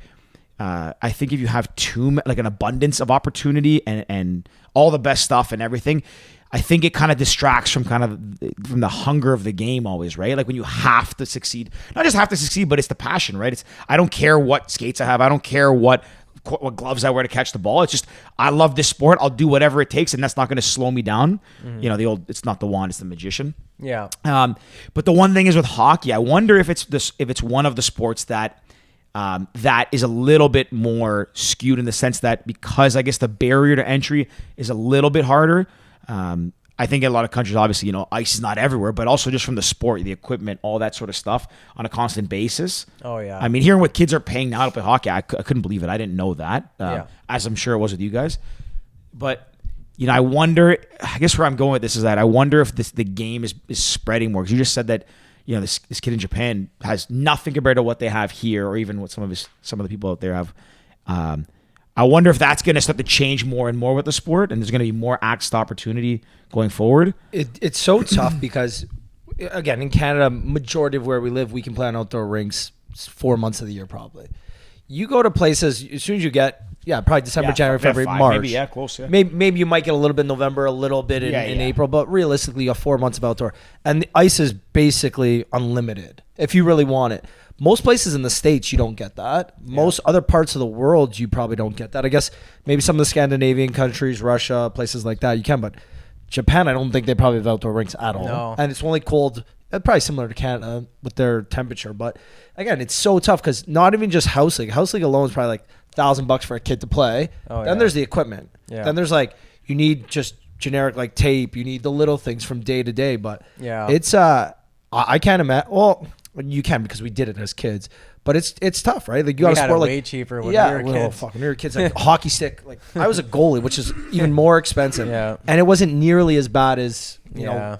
if you have an abundance of opportunity and all the best stuff and everything, I think it kind of distracts from from the hunger of the game always, right? Like when you have to succeed, not just have to succeed, but it's the passion, right? I don't care what skates I have. I don't care what gloves I wear to catch the ball. It's just, I love this sport. I'll do whatever it takes, and that's not going to slow me down. You know, the old, it's not the wand, it's the magician. Yeah. But the one thing is with hockey, I wonder if it's one of the sports that that is a little bit more skewed in the sense that, because I guess the barrier to entry is a little bit harder. I think in a lot of countries, obviously, you know, ice is not everywhere, but also just from the sport, the equipment, all that sort of stuff on a constant basis. Oh, yeah. I mean, hearing what kids are paying now to play hockey, I couldn't believe it. I didn't know that, as I'm sure it was with you guys. But, you know, I wonder, I guess where I'm going with this is that I wonder if the game is spreading more. Because you just said that, you know, this kid in Japan has nothing compared to what they have here, or even what some of the people out there have. I wonder if that's going to start to change more and more with the sport, and there's going to be more access to opportunity going forward. It's so tough because, again, in Canada, majority of where we live, we can play on outdoor rinks 4 months of the year probably. You go to places, as soon as you get, probably December, January, February, March. Maybe, close, yeah. Maybe you might get a little bit in November, a little bit in April, but realistically, you have 4 months of outdoor. And the ice is basically unlimited if you really want it. Most places in the States, you don't get that. Most other parts of the world, you probably don't get that. I guess maybe some of the Scandinavian countries, Russia, places like that, you can. But Japan, I don't think they probably have outdoor rinks at all. No. And it's only cold, probably similar to Canada with their temperature. But again, it's so tough because not even just house league. House league alone is probably like $1,000 for a kid to play. Then there's the equipment. Then there's like, you need just generic like tape. You need the little things from day to day. But it's I can't imagine. Well, you can because we did it as kids, but it's tough, right? Like you got to sport like way cheaper when we were kids. When we were kids, like a hockey stick. Like I was a goalie, which is even more expensive. Yeah. And it wasn't nearly as bad as you know.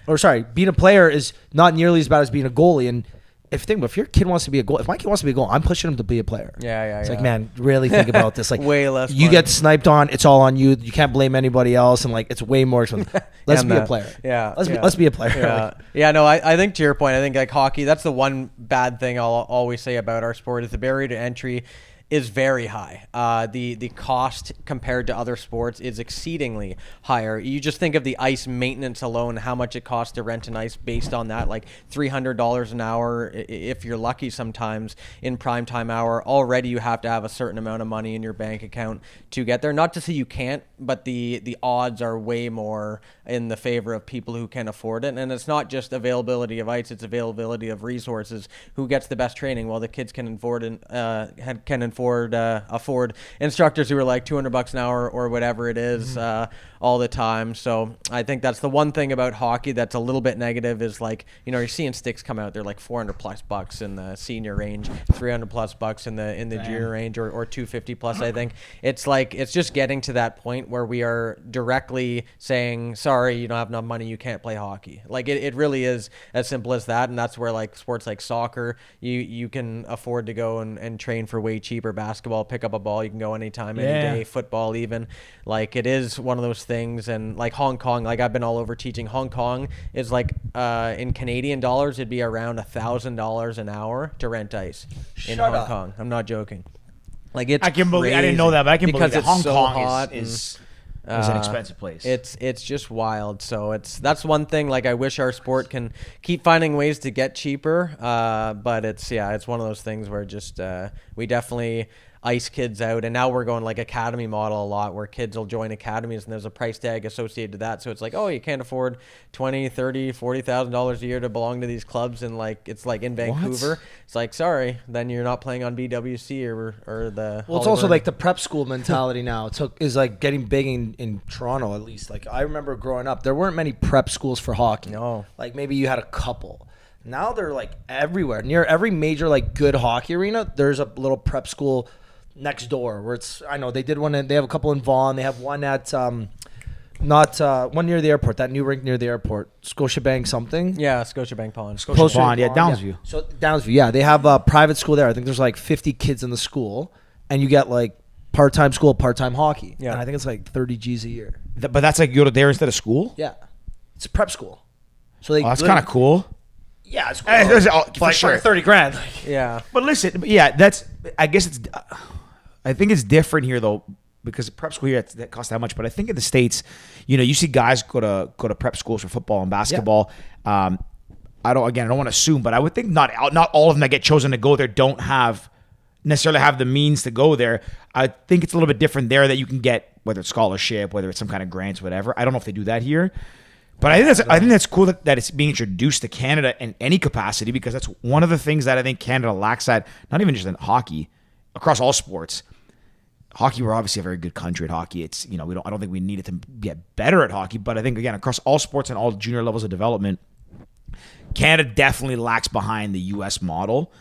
Or sorry, being a player is not nearly as bad as being a goalie. And if your kid wants to be a goalie, if my kid wants to be a goalie, I'm pushing him to be a player. It's like, man, really think about this. Like way less. You get sniped on, it's all on you. You can't blame anybody else, and like it's way more expensive. Let's be a player. Let's be a player. No, I think to your point, I think like hockey, that's the one bad thing I'll always say about our sport is the barrier to entry is very high. The cost compared to other sports is exceedingly higher. You just think of the ice maintenance alone, how much it costs to rent an ice based on that, like $300 an hour if you're lucky sometimes in prime time hour. Already you have to have a certain amount of money in your bank account to get there. Not to say you can't, but the odds are way more in the favor of people who can afford it. And it's not just availability of ice, it's availability of resources. Who gets the best training? Well, the kids can afford instructors who are like $200 an hour or whatever it is all the time. So I think that's the one thing about hockey that's a little bit negative is like, you know, you're seeing sticks come out, they're like $400+ in the senior range, $300+ in the junior range, or $250+. I think it's like, it's just getting to that point where we are directly saying, sorry, you don't have enough money, you can't play hockey. Like it really is as simple as that. And that's where like sports like soccer, you can afford to go and train for way cheaper. Basketball, pick up a ball, you can go anytime, any day. Football, even, like it is one of those things. And like Hong Kong, like I've been all over teaching. Hong Kong is like in Canadian dollars, it'd be around $1,000 an hour to rent ice in Hong Kong. I'm not joking. Like it's I can believe. I didn't know that, but I can believe that Hong Kong is an expensive place. It's just wild. So that's one thing. Like I wish our sport can keep finding ways to get cheaper. But it's one of those things where just we definitely ice kids out, and now we're going like academy model a lot, where kids will join academies and there's a price tag associated to that. So it's like, oh, you can't afford $20,000, $30,000, $40,000 a year to belong to these clubs, and like it's like in Vancouver. What? It's like, sorry, then you're not playing on BWC or the. Well, it's also like the prep school mentality now. Is like getting big in Toronto, at least. Like I remember growing up, there weren't many prep schools for hockey. No, like maybe you had a couple. Now they're like everywhere. Near every major like good hockey arena, there's a little prep school next door where I know they did one, and they have a couple in Vaughan. They have one at one near the airport, that new rink near the airport, Scotiabank something. Yeah, Scotiabank Pond. Pond, Downsview. Yeah. So Downsview, they have a private school there. I think there's like 50 kids in the school, and you get like part-time school, part-time hockey. Yeah, and I think it's like 30 G's a year. But that's like you go to there instead of school? Yeah, it's a prep school. So that's kind of cool. Yeah, it's cool. For sure. 30 grand. Yeah. But listen, I guess I think it's different here though. because prep school here that costs that much. But I think in the States, you see guys go to prep schools for football and basketball. Yeah. I don't want to assume, but I would think not all of them that get chosen to go there don't necessarily have the means to go there. I think it's a little bit different there, that you can get, whether it's scholarship, whether it's some kind of grants, whatever. I don't know if they do that here. But I think that's cool that it's being introduced to Canada in any capacity, because that's one of the things that I think Canada lacks at, not even just in hockey, across all sports. Hockey, we're obviously a very good country at hockey. It's, I don't think we need it to get better at hockey, but I think, again, across all sports and all junior levels of development, Canada definitely lacks behind the U.S. model.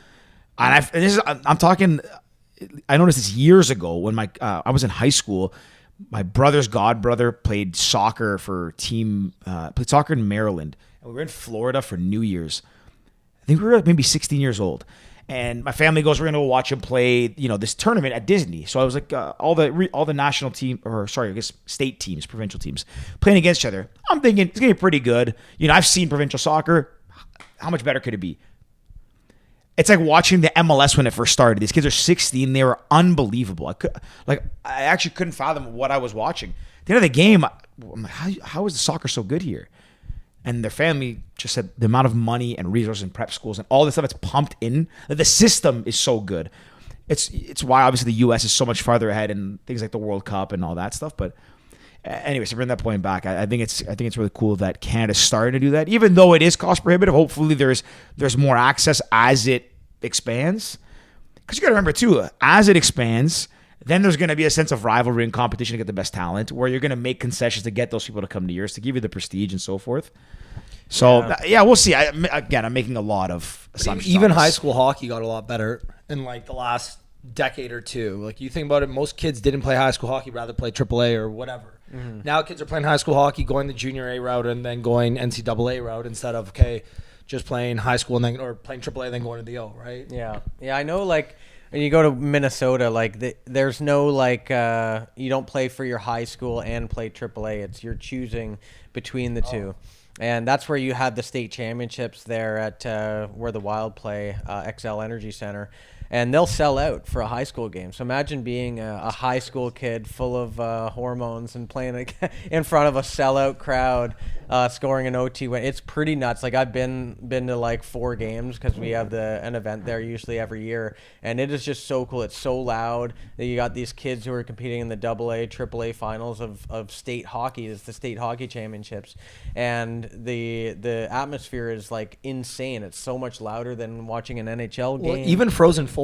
And I'm talking, I noticed this years ago when I was in high school. My brother's godbrother played soccer in Maryland. And we were in Florida for New Year's. I think we were maybe 16 years old. And my family goes, we're going to go watch him play, this tournament at Disney. So I was like, all the national team, state teams, provincial teams, playing against each other. I'm thinking it's going to be pretty good. I've seen provincial soccer. How much better could it be? It's like watching the MLS when it first started. These kids are 16. They were unbelievable. I actually couldn't fathom what I was watching. At the end of the game, I'm like, how is the soccer so good here? And their family just said the amount of money and resources in prep schools and all this stuff that's pumped in, the system is so good. It's why obviously the U.S. is so much farther ahead in things like the World Cup and all that stuff. But anyways, to bring that point back, I think it's really cool that Canada's starting to do that, even though it is cost prohibitive. Hopefully, there's more access as it expands. Because you got to remember too, as it expands, then there's going to be a sense of rivalry and competition to get the best talent, where you're going to make concessions to get those people to come to yours, to give you the prestige and so forth. So yeah, we'll see. I'm making a lot of assumptions. Even high school hockey got a lot better in like the last decade or two. Like, you think about it, most kids didn't play high school hockey, rather play AAA or whatever. Mm-hmm. Now kids are playing high school hockey, going the junior A route and then going NCAA route, instead of just playing high school and then, or playing AAA and then going to the O, right? Yeah. I know, like, when you go to Minnesota, like, there's no, like, you don't play for your high school and play AAA. You're choosing between the two. And that's where you have the state championships there at where the Wild play, XL Energy Center. And they'll sell out for a high school game. So imagine being a high school kid full of hormones and playing in front of a sellout crowd, scoring an OT win. It's pretty nuts. Like, I've been to like 4 games, because we have an event there usually every year, and it is just so cool. It's so loud. You got these kids who are competing in the AA, AAA finals of state hockey. It's the state hockey championships, and the atmosphere is like insane. It's so much louder than watching an NHL game. Well, even Frozen 4.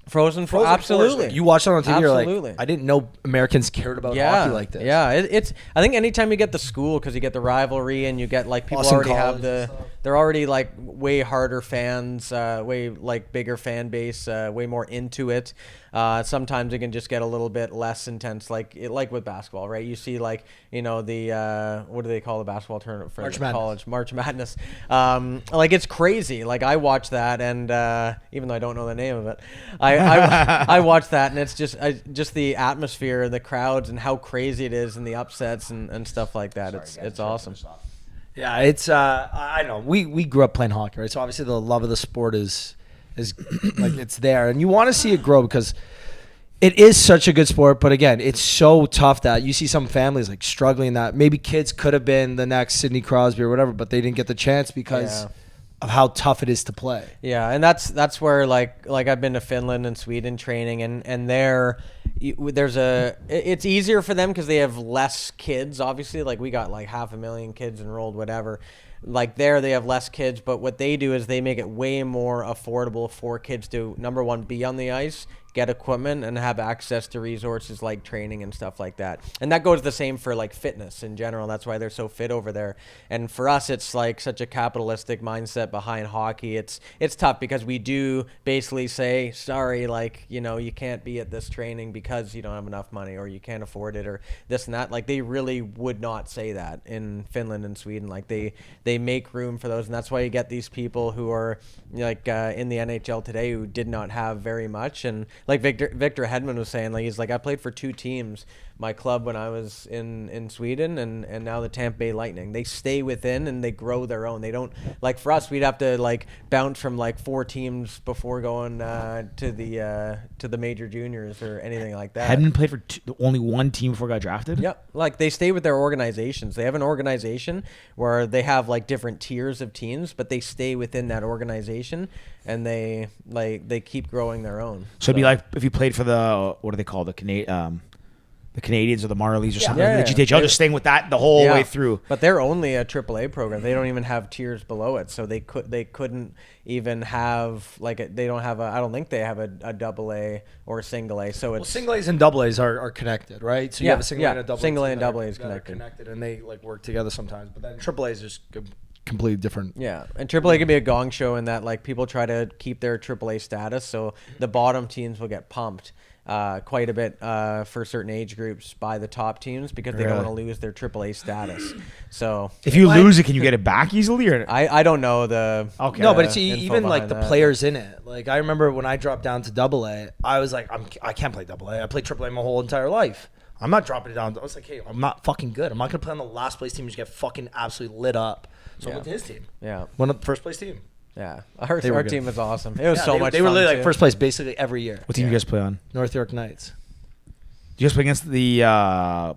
Frozen 4, absolutely. You watch it on TV, absolutely. You're like, I didn't know Americans cared about hockey like this. Yeah, it's. I think anytime you get the school, because you get the rivalry and you get like people Boston already College have they're already like way harder fans, way like bigger fan base, way more into it. Sometimes it can just get a little bit less intense, like with basketball, right? You see like, the what do they call the basketball tournament for college? March Madness. Like, it's crazy. Like, I watch that, and even though I don't know the name of it, I watch that, and it's just the atmosphere and the crowds and how crazy it is and the upsets and stuff like that. It's awesome. Yeah, it's I know we grew up playing hockey, right? So obviously the love of the sport is like, it's there, and you want to see it grow, because it is such a good sport. But again, it's so tough that you see some families like struggling, that maybe kids could have been the next Sidney Crosby or whatever, but they didn't get the chance because of how tough it is to play. Yeah, and that's where like I've been to Finland and Sweden training, and there it's easier for them because they have less kids. Obviously, like, we got like 500,000 kids enrolled, whatever. Like, there they have less kids, but what they do is they make it way more affordable for kids to, number one, be on the ice, get equipment, and have access to resources like training and stuff like that. And that goes the same for like fitness in general. That's why they're so fit over there. And for us, it's like such a capitalistic mindset behind hockey. It's tough, because we do basically say, sorry, like, you can't be at this training because you don't have enough money, or you can't afford it, or this and that. Like, they really would not say that in Finland and Sweden. Like, they they make room for those, and that's why you get these people who are like in the NHL today who did not have very much. And like Victor Hedman was saying, like he's like, I played for 2 teams, my club when I was in Sweden, and now the Tampa Bay Lightning. They stay within and they grow their own. They don't, like for us, we'd have to like bounce from like 4 teams before going to the major juniors or anything like that. Hadn't played for only 1 team before I got drafted. Yep, like they stay with their organizations. They have an organization where they have like different tiers of teams, but they stay within that organization, and they keep growing their own. So it'd be like if you played for the, what do they call the Canadians or the Marlies or something. Yeah, the GTHL, just staying with that the whole way through. But they're only a AAA program. They don't even have tiers below it, so they couldn't even have they don't have I don't think they have a AA or a single A. So it's single A's and double A's are connected, right? So you have a single A and a double A. Single A and team double A is connected, and they like work together sometimes. But then triple A is just completely different. Yeah, and AAA can be a gong show in that like people try to keep their AAA status, so the bottom teams will get pumped quite a bit for certain age groups by the top teams because they don't want to lose their AAA status. So if you lose it, can you get it back easily? Or I don't know the okay. No, but it's even like the that. players in it. Like I remember when I dropped down to double A, I was like, I can't play double A. I played triple A my whole entire life. I'm not dropping it down. I was like, hey, I'm not fucking good. I'm not gonna play on the last place team and just get fucking absolutely lit up. So I went to his team. Yeah, one of the first place team. Yeah, our team was awesome. It was so much fun. They were literally like first place basically every year. What team you guys play on? North York Knights. You guys play against the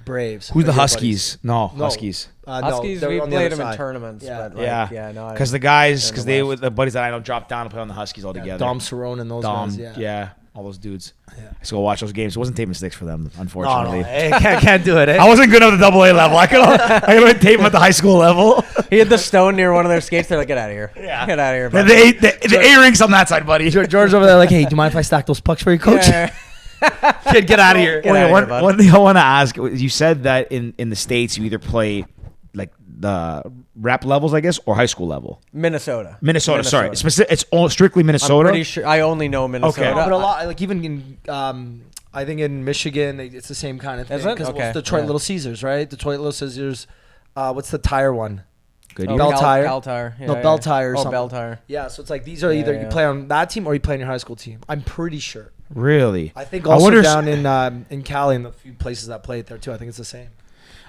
Braves. Who's the Huskies? No, Huskies. Huskies, we played them in tournaments. Yeah, but because the guys, because they with the buddies that I know dropped down to play on the Huskies all together. Dom Cerrone and those guys. Yeah. All those dudes. Yeah. So go watch those games. It wasn't tape mistakes for them, unfortunately. No, can't do it. I wasn't good at the double A level. I could tape at the high school level. He had the stone near one of their skates. They're like, get out of here. Yeah. Get out of here. The A-rings on that side, buddy. George over there like, hey, do you mind if I stack those pucks for you, coach? Yeah. Kid, get out of here. One thing I want to ask, you said that in the States you either play like the rep levels, I guess, or high school level. Minnesota. Sorry. It's all strictly Minnesota. I'm pretty sure. I only know Minnesota. Okay. But a lot, like even in, I think in Michigan, it's the same kind of thing. Is it? Because Okay. it's Detroit Little Caesars, right? Detroit Little Caesars. What's the tire one? Good. Bell Tire. Bell Tire. Yeah, Bell Tire or something. Bell Tire. Yeah, so it's like these are either you play on that team or you play on your high school team. I'm pretty sure. Really? I think also down in Cali and the few places that play it there too. I think it's the same.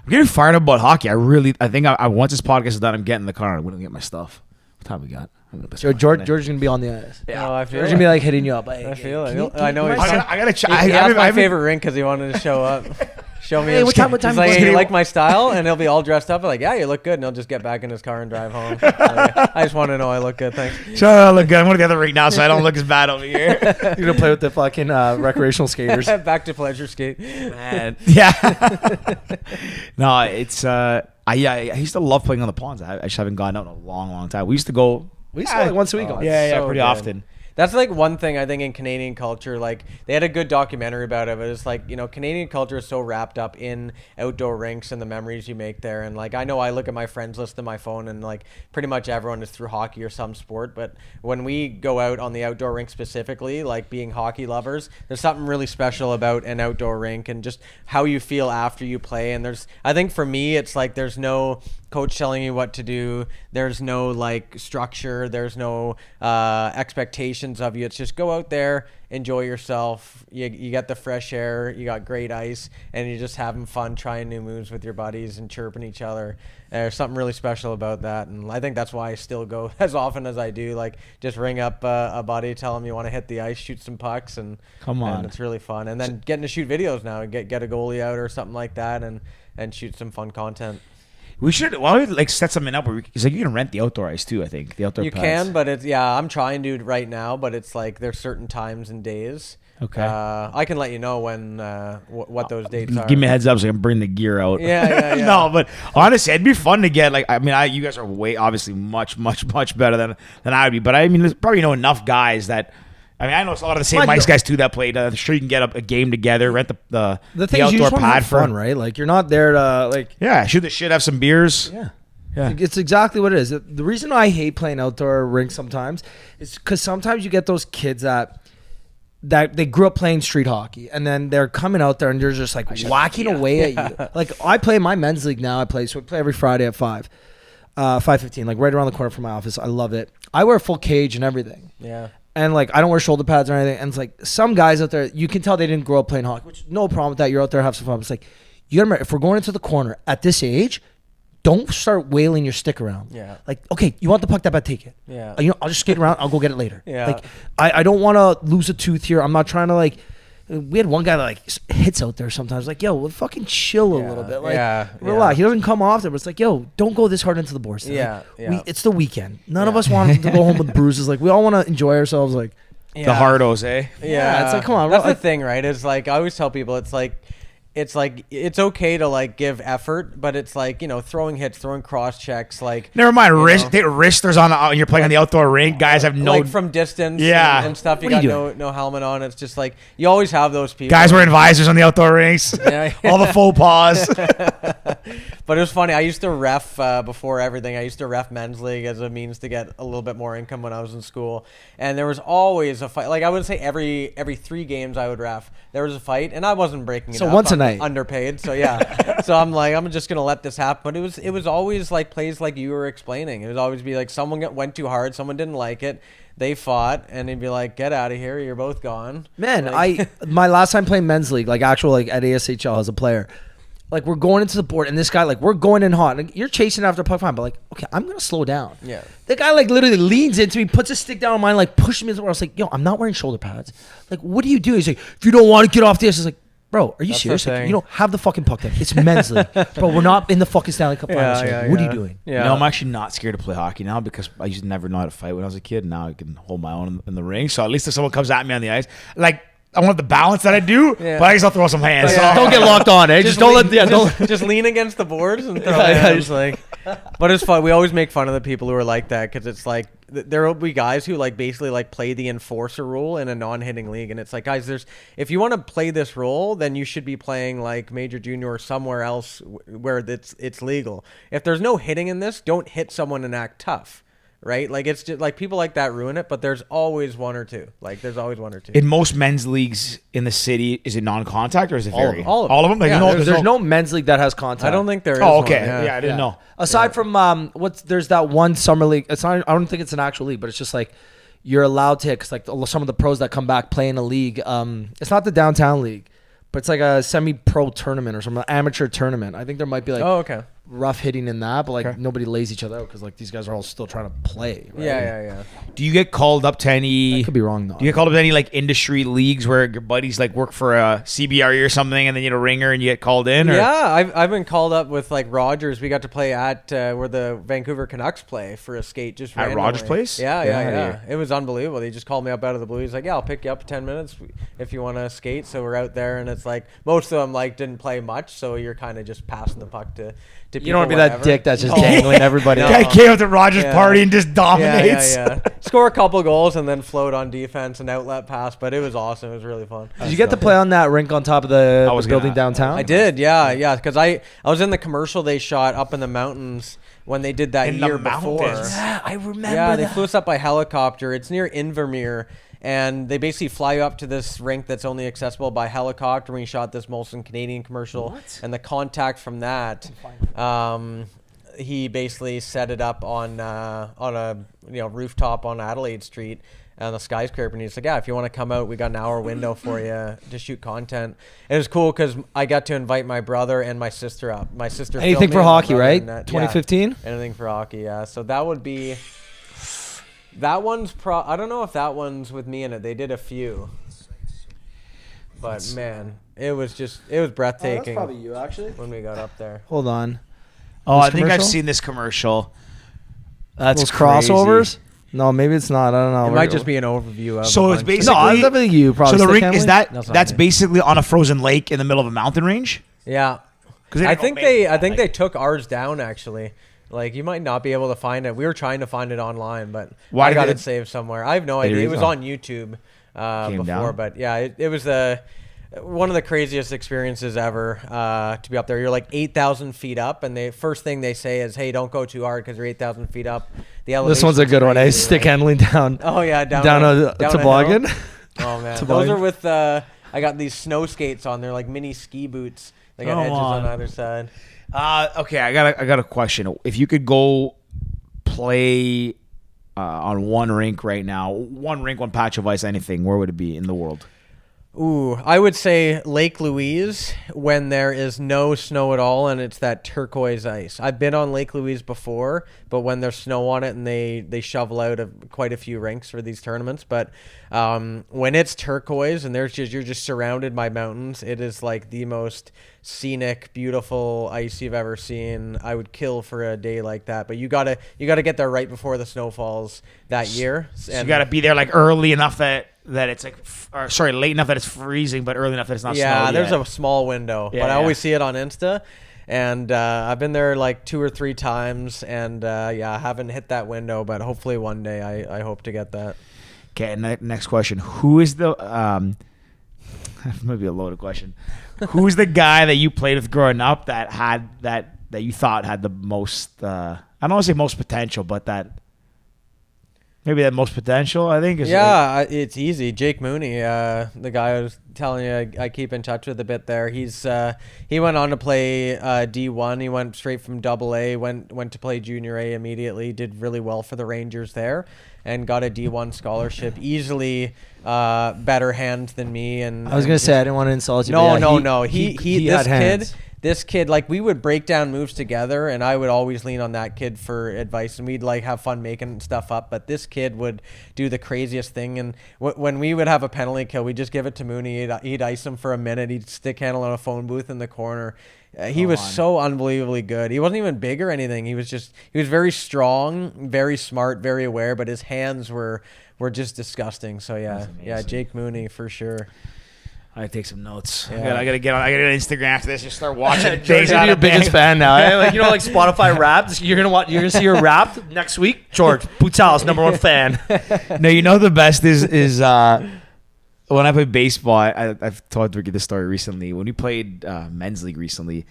I'm getting fired up about hockey. I think I once this podcast is done, I'm getting in the car and I'm going to get my stuff. What time we got? George is going to be on the ice. Yeah, I feel George is going to be like hitting you up. I feel it. I know. I got to check. He asked my favorite rink because he wanted to show up. Show me. Hey, what time? He's like, hey, you like my style? And he'll be all dressed up. I'm like, yeah, you look good. And he'll just get back in his car and drive home. I just want to know I look good. Thanks. Sure, I look good. I'm going to the other rink now, so I don't look as bad over here. You're going to play with the fucking recreational skaters. Back to pleasure skate. Man. Yeah. No, it's I used to love playing on the ponds. I just haven't gone out in a long, long time. We used to go. We used to go like once a week. Yeah, pretty often. That's like one thing I think in Canadian culture, like they had a good documentary about it, but it's like, you know, Canadian culture is so wrapped up in outdoor rinks and the memories you make there. And like, I know I look at my friends list on my phone and like pretty much everyone is through hockey or some sport. But when we go out on the outdoor rink specifically, like being hockey lovers, there's something really special about an outdoor rink and just how you feel after you play. And I think for me, it's like, there's no coach telling you what to do. There's no like structure. There's no expectations of you. It's just go out there, enjoy yourself. You get the fresh air. You got great ice, and you're just having fun trying new moves with your buddies and chirping each other. There's something really special about that, and I think that's why I still go as often as I do. Like just ring up a buddy, tell him you want to hit the ice, shoot some pucks, and come on, and it's really fun. And then getting to shoot videos now and get a goalie out or something like that, and shoot some fun content. We should. Why don't we like set something up where it's like you can rent the outdoor ice too. I think the outdoor. You pads. can, but it's I'm trying to right now, but it's like there's certain times and days. Okay. I can let you know when what those dates are. Give me a heads up so I can bring the gear out. Yeah. No, but honestly, it'd be fun to get like. I mean, you guys are way obviously much better than I would be, but I mean, there's probably enough guys that. I mean, I know it's a lot of the same ice guys too that played. I'm sure you can get a game together, rent the thing is, you outdoor just want to pad have fun, right? Like you're not there to like shoot the shit, have some beers. Yeah. Yeah. It's exactly what it is. The reason I hate playing outdoor rinks sometimes is because sometimes you get those kids that they grew up playing street hockey and then they're coming out there and they're just like whacking away at you. Like I play my men's league now. So we play every Friday at 5. 515, like right around the corner from my office. I love it. I wear full cage and everything. Yeah. And like I don't wear shoulder pads or anything. And it's like some guys out there, you can tell they didn't grow up playing hockey, which no problem with that. You're out there, have some fun. It's like, you gotta remember, if we're going into the corner at this age, don't start wailing your stick around. Yeah. Like, okay, you want the puck that bad, take it. Yeah. I'll just skate around. I'll go get it later. Yeah. Like, I don't want to lose a tooth here. I'm not trying to like. We had one guy that like hits out there sometimes. Like, yo, we'll fucking chill a little bit. Like, relax. He doesn't come often, but it's like, yo, don't go this hard into the boards. Yeah. Like, it's the weekend. None of us want to go home with bruises. Like, we all want to enjoy ourselves. Like, the hardos, eh? Yeah. It's like, come on. That's the thing, right? Is like I always tell people, it's okay to like give effort, but it's like, throwing hits, throwing cross checks, like never mind wristers on you're playing on the outdoor rink. Guys have no like from distance, and stuff. You What got no helmet on. It's just like you always have those people. guys wearing visors on the outdoor rinks. All the faux pas. But it was funny. I used to ref before everything. I used to ref men's league as a means to get a little bit more income when I was in school. And there was always a fight. Like I would say every 3 games I would ref, there was a fight, and I wasn't breaking it up. So once a night, underpaid. So yeah. So I'm like, I'm just gonna let this happen. But it was always like plays like you were explaining. It would always be like someone went too hard, someone didn't like it. They fought, and they'd be like, "Get out of here! You're both gone." Man, like, my last time playing men's league, like actual like at ASHL as a player, like we're going into the board, and this guy like we're going in hot. Like, you're chasing after puck fine, but like okay, I'm gonna slow down. Yeah. The guy like literally leans into me, puts his stick down on mine, like pushes me into the board. I was like, yo, I'm not wearing shoulder pads. Like, what do you do? He's like, if you don't want to get off this, it's like, bro, are you serious? Like, you don't have the fucking puck then. It's men's league, bro. We're not in the fucking Stanley Cup finals here. What are you doing? Yeah. I'm actually not scared to play hockey now because I used to never know how to fight when I was a kid. Now I can hold my own in the ring. So at least if someone comes at me on the ice, like I want the balance that I do, but I guess I'll throw some hands. Yeah. Don't get locked on, eh? Just don't just lean against the boards and throw hands. Like, but it's fun. We always make fun of the people who are like that because it's like there will be guys who like basically like play the enforcer rule in a non-hitting league, and it's like, guys, if you want to play this role, then you should be playing like major, junior, or somewhere else where it's legal. If there's no hitting in this, don't hit someone and act tough. Right? Like, it's just like people like that ruin it, but there's always one or two. Like, there's always one or two. In most men's leagues in the city, is it non-contact or is it vary? All of them. All of them? Like, Yeah, there's no men's league that has contact. I don't think there is. Oh, okay. One, Yeah, I didn't know. Aside from there's that one summer league. It's not. I don't think it's an actual league, but it's just like you're allowed to hit because like some of the pros that come back play in a league. It's not the downtown league, but it's like a semi-pro tournament or some amateur tournament. I think there might be like rough hitting in that, but like nobody lays each other out because like these guys are all still trying to play. Right? Yeah. Do you get called up to any? I could be wrong though. Do you get called up to any like industry leagues where your buddies like work for a CBRE or something, and then you get a ringer and you get called in? Or? Yeah, I've been called up with like Rogers. We got to play at where the Vancouver Canucks play for a skate just at randomly. Rogers' place. Yeah. It was unbelievable. They just called me up out of the blue. He's like, "Yeah, I'll pick you up in 10 minutes if you want to skate." So we're out there, and it's like most of them like didn't play much, so you're kind of just passing the puck to people. You don't want to be that dick that's just dangling everybody. Guy came at the Rogers party and just dominates. Yeah. Score a couple goals and then float on defense and outlet pass, but it was awesome. It was really fun. Did you get to play on that rink on top of the building downtown? I did, yeah, because I was in the commercial they shot up in the mountains when they did that year before. Yeah, I remember. Yeah, they flew us up by helicopter. It's near Invermere. And they basically fly you up to this rink that's only accessible by helicopter. We shot this Molson Canadian commercial. What? And the contact from that, he basically set it up on a rooftop on Adelaide Street on the skyscraper. And he's like, yeah, if you want to come out, we got an hour window for you to shoot content. And it was cool because I got to invite my brother and my sister up. My sister. Anything for hockey, right? 2015? Yeah, anything for hockey, yeah. So that would be... That one's I don't know if that one's with me in it. They did a few. But man, it was breathtaking. That's probably you actually. When we got up there. Hold on. Oh, This I think I've commercial? seen this commercial. That's Those crazy. crossovers? No, maybe it's not. I don't know. It might just be an overview of So a it's bunch. basically No, it's definitely you. Probably. So the rink Stickhandling? is That's that's not me. basically on a frozen lake in the middle of a mountain range. Yeah. I think they took ours down actually. Like, you might not be able to find it. We were trying to find it online, but I got it saved somewhere. I have no idea. It was on YouTube before, down? but yeah, it was one of the craziest experiences ever to be up there. You're like 8,000 feet up, and the first thing they say is, hey, don't go too hard because you're 8,000 feet up. This one's a good one, eh? Stick handling down. Oh, yeah. Down a toboggan. Oh, man. Those are with, I got these snow skates on. They're like mini ski boots. They got edges on either side. Okay, I got a question. If you could go play on one rink right now, one rink, one patch of ice, anything, where would it be in the world? Ooh, I would say Lake Louise when there is no snow at all and it's that turquoise ice. I've been on Lake Louise before, but when there's snow on it and they shovel out quite a few rinks for these tournaments. But when it's turquoise and you're just surrounded by mountains, it is like the most scenic, beautiful ice you've ever seen. I would kill for a day like that. But you gotta get there right before the snow falls that year. So you gotta be there like early enough that it's like, late enough that it's freezing, but early enough that it's not snowing. Yeah, there's a small window, but I always see it on Insta. And I've been there like 2 or 3 times, and I haven't hit that window, but hopefully one day I hope to get that. Okay, next question. Who is the maybe a loaded question. Who's the guy that you played with growing up that had that you thought had the most I don't want to say most potential, but that maybe that most potential, I think. It's easy. Jake Mooney, the guy I was telling you I keep in touch with a bit there. He went on to play D1. He went straight from AA, went to play Junior A immediately, did really well for the Rangers there, and got a D1 scholarship. Easily better hands than me. And I was going to say, I didn't want to insult you. No. This kid, like, we would break down moves together, and I would always lean on that kid for advice, and we'd like have fun making stuff up. But this kid would do the craziest thing, and when we would have a penalty kill, we'd just give it to Mooney. He'd ice him for a minute. He'd stick handle on a phone booth in the corner. He was so unbelievably good. He wasn't even big or anything. He was very strong, very smart, very aware, but his hands were just disgusting. So yeah, Jake Mooney for sure. I take some notes. Yeah. I gotta get on Instagram after this. Just start watching. George's your biggest fan now. Eh? Like, like Spotify Wrapped. You're gonna see your Wrapped next week. George Boutsalis, #1 fan. No, you know the best is when I played baseball. I've told Ricky this story recently. When we played men's league recently,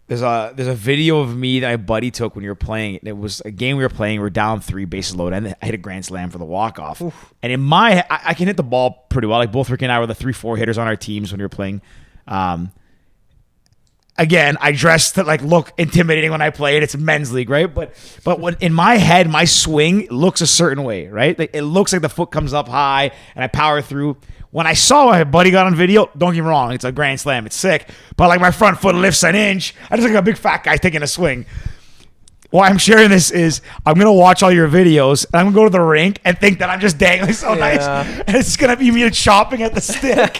there's a video of me that my buddy took when we were playing. It was a game we were playing. We were down 3, bases loaded, and I hit a grand slam for the walk-off. Oof. And in my I can hit the ball pretty well. Like both Ricky and I were the 3-4 hitters on our teams when we were playing. Again, I dressed to look intimidating when I played. It's a men's league, right? But when in my head, my swing looks a certain way, right? It looks like the foot comes up high, and I power through. When I saw my buddy got on video, don't get me wrong, it's a grand slam. It's sick. But my front foot lifts an inch. I just look like a big fat guy taking a swing. Why I'm sharing this is I'm going to watch all your videos, and I'm going to go to the rink and think that I'm just dangling so nice. And it's going to be me chopping at the stick.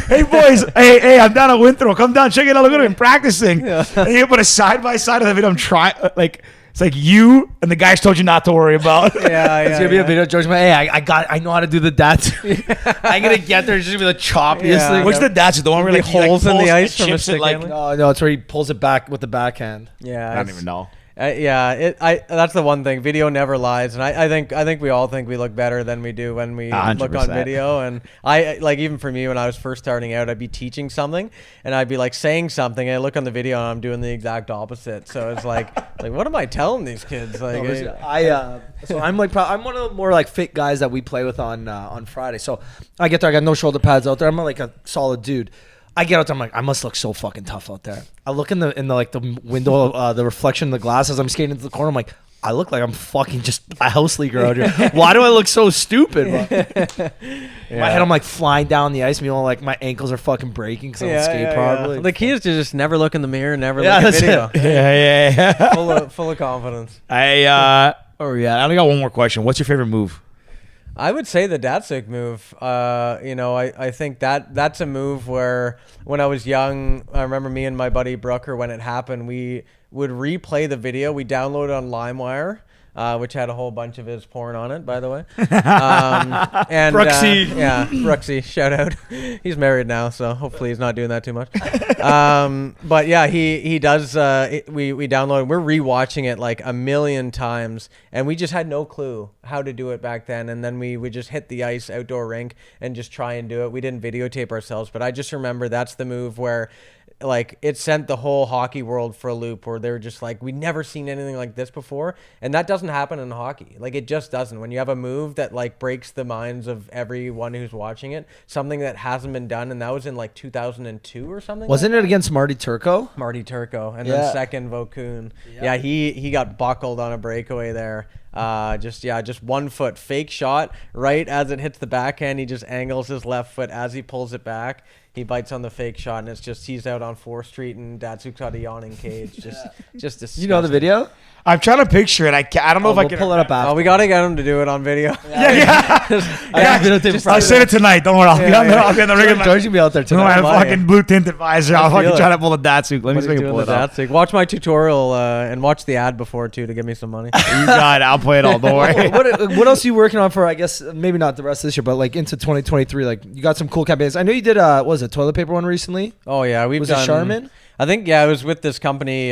Hey, boys. Hey, I'm down at Winthrop. Come down. Check it out. Look at him practicing. Yeah. And you put a side-by-side of the video. I'm trying, it's like you and the guys told you not to worry about. It's gonna be a video. George, hey, I know how to do the dats. I'm gonna get there. It's just gonna be the choppiest thing. What's the dats? The one where holes in the ice from a stick? No, it's where he pulls it back with the backhand. Yeah, I don't even know. That's the one thing. Video never lies, and I think we all think we look better than we do when we 100%. Look on video. And I even for me when I was first starting out, I'd be teaching something and I'd be saying something, and I look on the video and I'm doing the exact opposite. So it's like what am I telling these kids? So I'm I'm one of the more fit guys that we play with on Friday. So I get there, I got no shoulder pads out there. I'm a solid dude. I get out there, I'm I must look so fucking tough out there. I look in the window, the reflection in the glass as I'm skating into the corner. I'm I look like I'm fucking just a house leaguer out here. Why do I look so stupid? In my head, I'm flying down the ice. My ankles are fucking breaking because I don't skate properly. The key is to just never look in the mirror, never look at video. Yeah. Full of confidence. I only got one more question. What's your favorite move? I would say the Datsuk move. I think that's a move where when I was young, I remember me and my buddy Brooker, when it happened, we would replay the video. We downloaded on LimeWire, which had a whole bunch of his porn on it, by the way. And Brooksy. Brooksy, shout out. He's married now, so hopefully he's not doing that too much. But yeah, he does. We downloaded. We're rewatching it a million times, and we just had no clue how to do it back then. And then we would just hit the ice outdoor rink and just try and do it. We didn't videotape ourselves, but I just remember that's the move where like it sent the whole hockey world for a loop where they were just like, we never seen anything like this before. And that doesn't happen in hockey. Like it just doesn't. When you have a move that like breaks the minds of everyone who's watching it, something that hasn't been done. And that was in like 2002 or something. Wasn't it against Marty Turco? Marty Turco. And then second Vokun. Yeah, he got buckled on a breakaway there. Just 1 foot fake shot right as it hits the backhand. He just angles his left foot as he pulls it back. He bites on the fake shot, and it's just he's out on 4th Street, and Datsuk's got a yawning cage. Just disgusting. You know the video? I'm trying to picture it. I don't know if I can pull it up after. Oh, we gotta get him to do it on video. I'll send it tonight. Don't worry. I'll be on the regular. George will be out there tonight. I have a fucking blue tinted visor. I'll fucking try to pull the Datsuk. Let me see if I can pull it up. Watch my tutorial and watch the ad before too to give me some money. You got it. I'll play it all. Don't worry. What else are you working on for? I guess maybe not the rest of this year, but like into 2023. Like you got some cool campaigns. I know you did. What was it, toilet paper one recently? Oh yeah, was it Charmin? I think it was with this company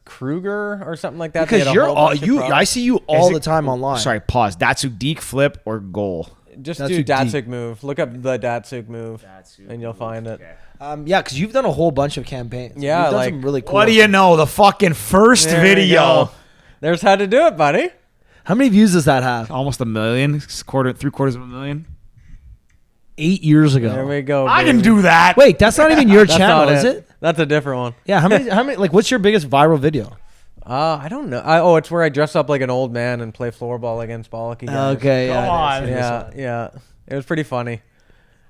Kruger or something like that. Because you're I see you all the time online. Sorry, pause. Datsuk deke, flip, or goal. Just do Datsuk move. Look up the Datsuk move, and you'll find it. Yeah, because you've done a whole bunch of campaigns. Yeah, you've done some really cool. What do you know? The fucking first video. There's how to do it, buddy. How many views does that have? Almost 1 million. 3/4 8 years ago. There we go. I can do that. Wait, that's not even your channel, is it? That's a different one. Yeah. How many? Like, what's your biggest viral video? I don't know. It's where I dress up like an old man and play floorball against Bollocky guys. Okay. Come on. Yeah. It was pretty funny.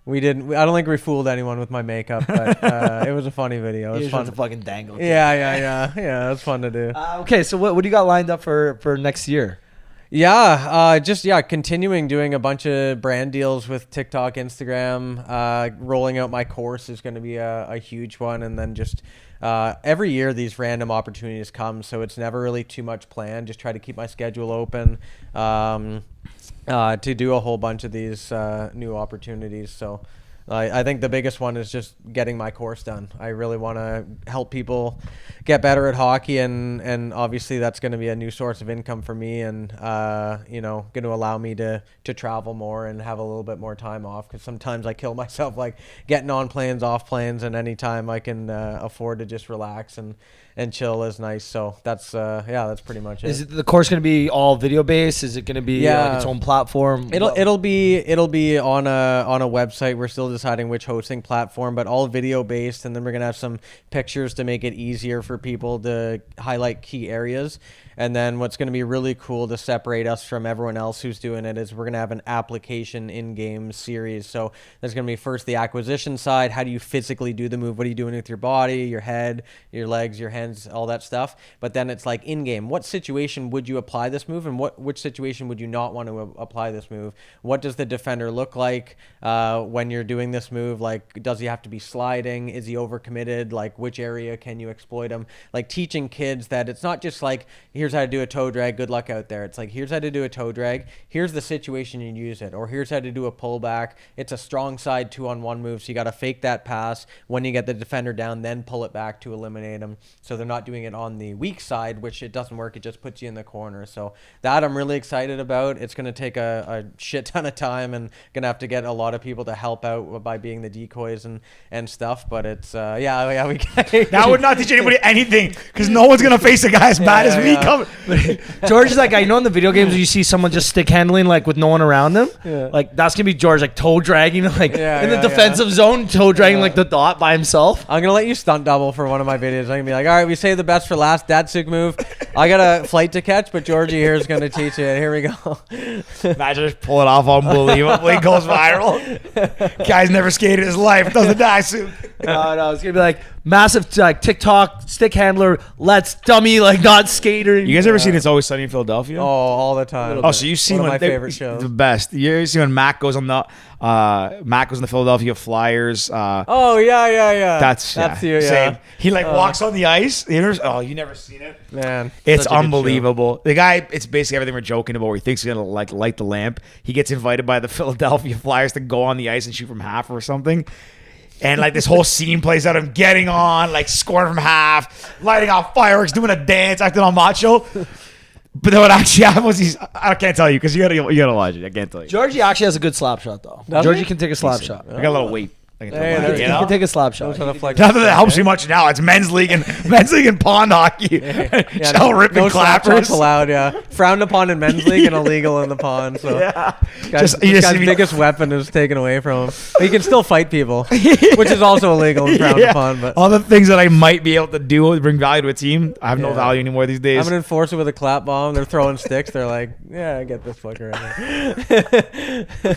I don't think we fooled anyone with my makeup, but it was a funny video. It was fun to fucking dangle. Yeah. It was fun to do. Okay, so what do you got lined up for next year? Continuing doing a bunch of brand deals with TikTok, Instagram. Rolling out my course is going to be a huge one, and then just every year these random opportunities come, so it's never really too much planned. Just try to keep my schedule open to do a whole bunch of these new opportunities. So I think the biggest one is just getting my course done. I really want to help people get better at hockey, and obviously that's going to be a new source of income for me, and going to allow me to travel more and have a little bit more time off, because sometimes I kill myself like getting on planes, off planes, and anytime I can afford to just relax and chill is nice. So that's pretty much it. Is the course going to be all video based? Is it going to be like its own platform? It'll be on a website. We're still deciding which hosting platform, but all video based, and then we're going to have some pictures to make it easier for people to highlight key areas. And then what's going to be really cool to separate us from everyone else who's doing it is we're going to have an application in-game series. So there's going to be first the acquisition side. How do you physically do the move? What are you doing with your body, your head, your legs, your hands, all that stuff? But then it's like in-game. What situation would you apply this move, and which situation would you not want to apply this move? What does the defender look like when you're doing this move? Like, does he have to be sliding? Is he overcommitted? Like, which area can you exploit him? Like, teaching kids that it's not just like, here's how to do a toe drag, good luck out there. It's like, here's how to do a toe drag, here's the situation you use it, or here's how to do a pullback. It's a strong side 2-on-1 move, so you got to fake that pass when you get the defender down, then pull it back to eliminate him. So they're not doing it on the weak side, which it doesn't work. It just puts you in the corner. So that I'm really excited about. It's going to take a shit ton of time, and going to have to get a lot of people to help out by being the decoys and stuff. But it's we that would not teach anybody anything, because no one's going to face a guy as bad as me coming. George is that guy, in the video games where you see someone just stick handling like with no one around them? Yeah. Like that's gonna be George, like toe dragging in the defensive zone, toe dragging like the dot by himself. I'm gonna let you stunt double for one of my videos. I'm gonna be like, all right, we save the best for last. Datsuk move. I got a flight to catch, but Georgie here is gonna teach it. Here we go. Imagine just pull it off unbelievably, goes viral. Guy's never skated his life, does the Datsuk. No, it's gonna be like massive like TikTok stick handler, let's dummy like not skater. You guys ever seen It's Always Sunny in Philadelphia? Oh, all the time. Oh, so you've seen one of my favorite shows. The best. You ever seen when Mac goes on the Philadelphia Flyers? Oh yeah. That's you. Yeah. Same. He walks on the ice. You never seen it, man. It's unbelievable. The guy, it's basically everything we're joking about. Where he thinks he's gonna light the lamp. He gets invited by the Philadelphia Flyers to go on the ice and shoot from half or something. And like this whole scene plays out, him getting on, like scoring from half, lighting off fireworks, doing a dance, acting all macho. But then what actually happened was I can't tell you because you gotta watch it. I can't tell you. Georgie actually has a good slap shot though. Georgie can take a slap shot. I got a little weight. Like, You can take a slap shot. Knows how to Not that it helps you much now. It's men's league and pond hockey. Shell ripping clappers. Allowed, yeah. Frowned upon in men's league and illegal in the pond. So this guy's biggest weapon is taken away from him. But he can still fight people, which is also illegal and frowned upon. But all the things that I might be able to do to bring value to a team, I have no value anymore these days. I'm an enforcer with a clap bomb. They're throwing sticks. They're like, yeah, I get this fucker right here.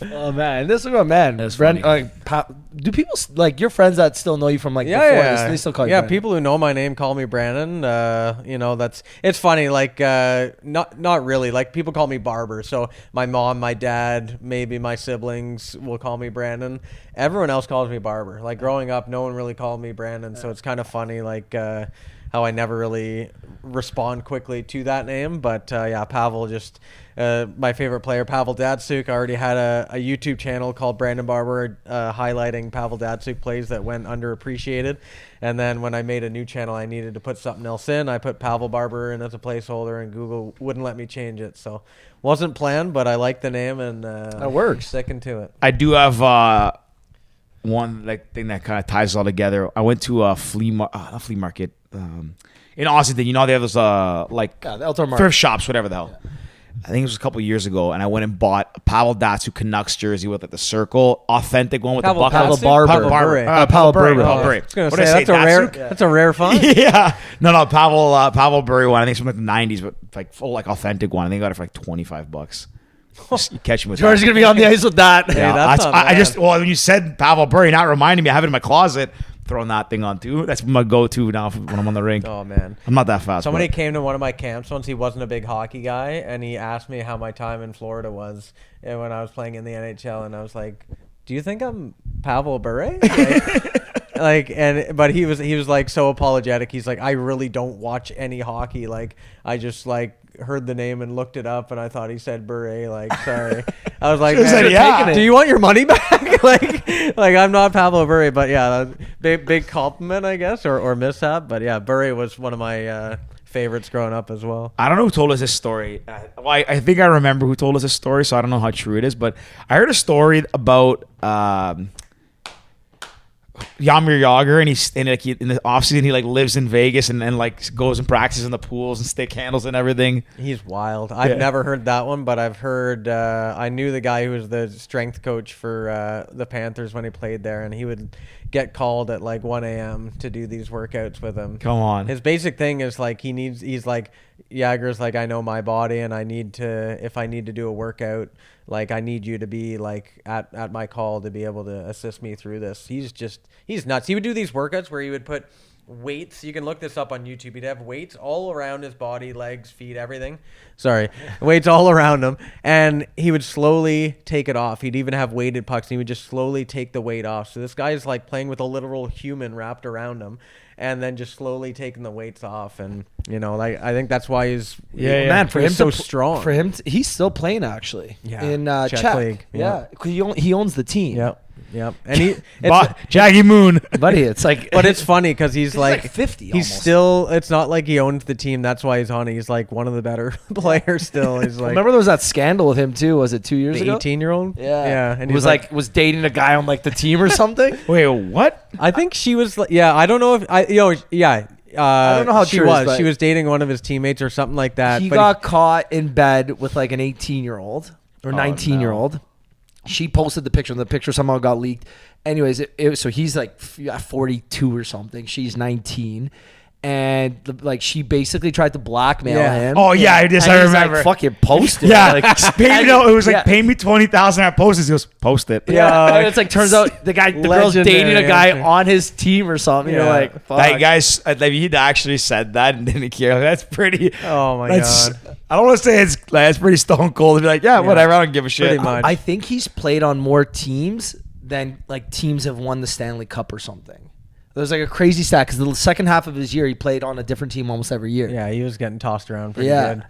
Oh man, this is a man. Do people like your friends that still know you from like before this, they still call you? Yeah, Brandon? people who know my name call me Brandon. It's funny. Like not really. Like people call me Barber. So my mom, my dad, maybe my siblings will call me Brandon. Everyone else calls me Barber. Like growing up, no one really called me Brandon. So it's kind of funny. Like how I never really respond quickly to that name. But Pavel just. My favorite player, Pavel Datsuk. I already had a YouTube channel called Brandon Barber highlighting Pavel Datsuk plays that went underappreciated. And then when I made a new channel, I needed to put something else in. I put Pavel Barber in as a placeholder, and Google wouldn't let me change it. So wasn't planned, but I like the name, and that works. Sticking to it. I do have one thing that kind of ties it all together. I went to a flea market in Austin. They have those thrift shops, whatever the hell. Yeah. I think it was a couple years ago, and I went and bought a Pavel Datsuk Canucks jersey with the circle, authentic one with the buckle. Pavel Barber. Pavel Barber. I was gonna say that's a rare find. Yeah, no, Pavel Barber one. I think it's from like the '90s, but like full authentic one. I think I got it for like $25. Just, you catch me with George's gonna be on the ice with that. Yeah, when you said Pavel Barber, not reminding me, I have it in my closet. Throwing that thing on too. That's my go-to now when I'm on the rink. Oh man, I'm not that fast. Somebody came to one of my camps once. He wasn't a big hockey guy, and he asked me how my time in Florida was when I was playing in the NHL, and I was like, "Do you think I'm Pavel Bure?" But he was like so apologetic. He's like, "I really don't watch any hockey. Like, I just like heard the name and looked it up, and I thought he said Bure. Like, sorry." I was like, "Man, do you want your money back?" like I'm not Pavel Bure, but yeah, big compliment, I guess, or mishap. But yeah, Bure was one of my favorites growing up as well. I don't know who told us this story. I think I remember who told us this story, so I don't know how true it is. But I heard a story about Jaromir Jagr, and he's in the offseason he like lives in Vegas and like goes and practices in the pools and stick handles and everything. He's wild. I've never heard that one, but I've heard I knew the guy who was the strength coach for the Panthers when he played there, and he would get called at like 1 a.m. to do these workouts with him. Come on. His basic thing is like he's like, Jagger's like, I know my body, and if I need to do a workout, like I need you to be like at my call to be able to assist me through this. He's nuts. He would do these workouts where he would put weights. You can look this up on YouTube. He'd have weights all around his body, legs, feet, everything. Weights all around him, and he would slowly take it off. He'd even have weighted pucks, and he would just slowly take the weight off. So this guy is like playing with a literal human wrapped around him, and then just slowly taking the weights off. And I think that's why he's man, for him so strong. For him, he's still playing actually in Czech League. Yeah, he owns the team. Yep. And Jaggy Moon. Buddy, it's like, but it's funny because he's like 50 he's almost. Still, it's not like he owns the team. That's why he's on it. He's like one of the better players still. He's like, remember there was that scandal with him too? Was it 2 years ago? 18-year-old? Yeah. And he was was dating a guy on like the team or something. Wait, what? I think she was, I don't know if, I don't know how she was. She was dating one of his teammates or something like that. He got caught in bed with like an 18-year-old or 19-year-old. No. She posted the picture, and the picture somehow got leaked. Anyways, so he's like 42 or something. She's 19. And like she basically tried to blackmail him. Oh yeah, I remember. Like, fucking post it. Yeah, like it was like pay me $20,000 I post it. He goes, post it. Yeah, and it's like turns out the girl's dating a guy on his team or something. Yeah. You're like, fuck. That guy's he'd actually said that and didn't care. That's pretty. Oh my god. I don't want to say it's pretty stone cold to be like, whatever. I don't give a shit. Pretty much. I think he's played on more teams than like teams have won the Stanley Cup or something. There's like a crazy stat because the second half of his year he played on a different team almost every year. Yeah, he was getting tossed around pretty good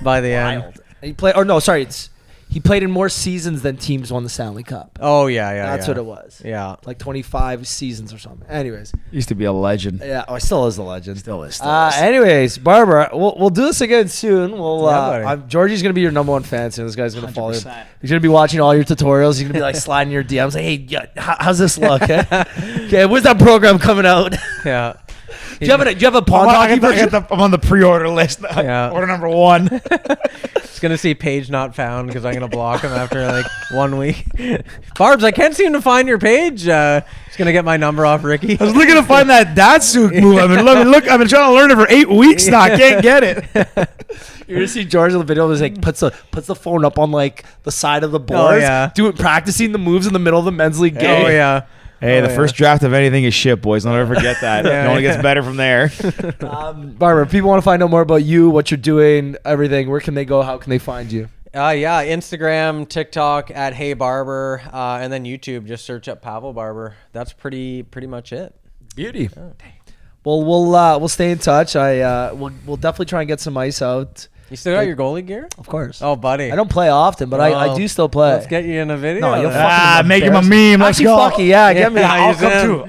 by the end. He played, or no, sorry, He played in more seasons than teams won the Stanley Cup. Oh yeah, That's what it was. Yeah. Like 25 seasons or something. Anyways. Used to be a legend. Yeah. Oh, he still is a legend. Still is. Anyways, Barbara, we'll do this again soon. buddy. Georgie's gonna be your number one fan soon. This guy's gonna follow you. 100%. He's gonna be watching all your tutorials. He's gonna be like sliding your DMs. Like, hey, yeah, how's this look? Okay, when's that program coming out? Yeah. Do you have a pond hockey version? I'm on the pre-order list. Yeah. Order number 1. It's gonna see page not found because I'm gonna block him after like 1 week. Barbs, I can't seem to find your page. Just gonna get my number off Ricky. I was looking to find that Datsuk move. I've been trying to learn it for 8 weeks now. I can't get it. You're gonna see George in the video. Is like puts the phone up on like the side of the boards, practicing the moves in the middle of the men's league game. Oh yeah. Hey, the first draft of anything is shit, boys. Don't ever forget that. It only gets better from there. Barbara, if people want to find out more about you, what you're doing, everything, where can they go? How can they find you? Instagram, TikTok at Hey Barber, and then YouTube. Just search up Pavel Barber. That's pretty much it. Beauty. Oh. Well, we'll stay in touch. We'll definitely try and get some ice out. You still got your goalie gear? Of course. Oh, buddy. I don't play often, but I do still play. Let's get you in a video. No, you'll make him a meme. Let's go. Fucky, yeah, get me. I'll come too.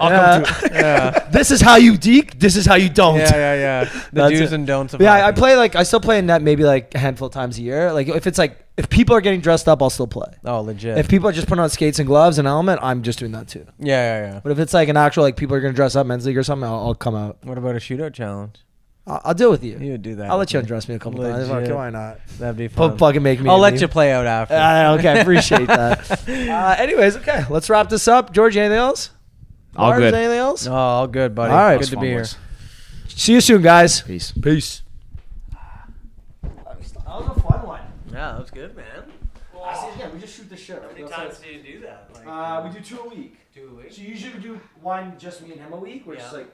Yeah. This is how you deke. This is how you don't. Yeah. The do's and don'ts of hockey. hockey. I still play in net maybe like a handful of times a year. Like if people are getting dressed up, I'll still play. Oh, legit. If people are just putting on skates and gloves and helmet, I'm just doing that too. Yeah. But if it's like an actual like people are gonna dress up men's league or something, I'll come out. What about a shootout challenge? I'll deal with you. You would do that. I'll let you undress me a couple times. Okay, why not? That'd be fun. Fucking make me. I'll let you play out after. Okay, appreciate that. Anyways, okay, let's wrap this up. George, anything else? All good. Anything else? Oh, all good, buddy. All right. Good to be here. See you soon, guys. Peace. That was a fun one. Yeah, that was good, man. Yeah, we just shoot the shit. How many times do you do that? We do 2 a week. 2 a week? So usually we do one just me and him a week, which is like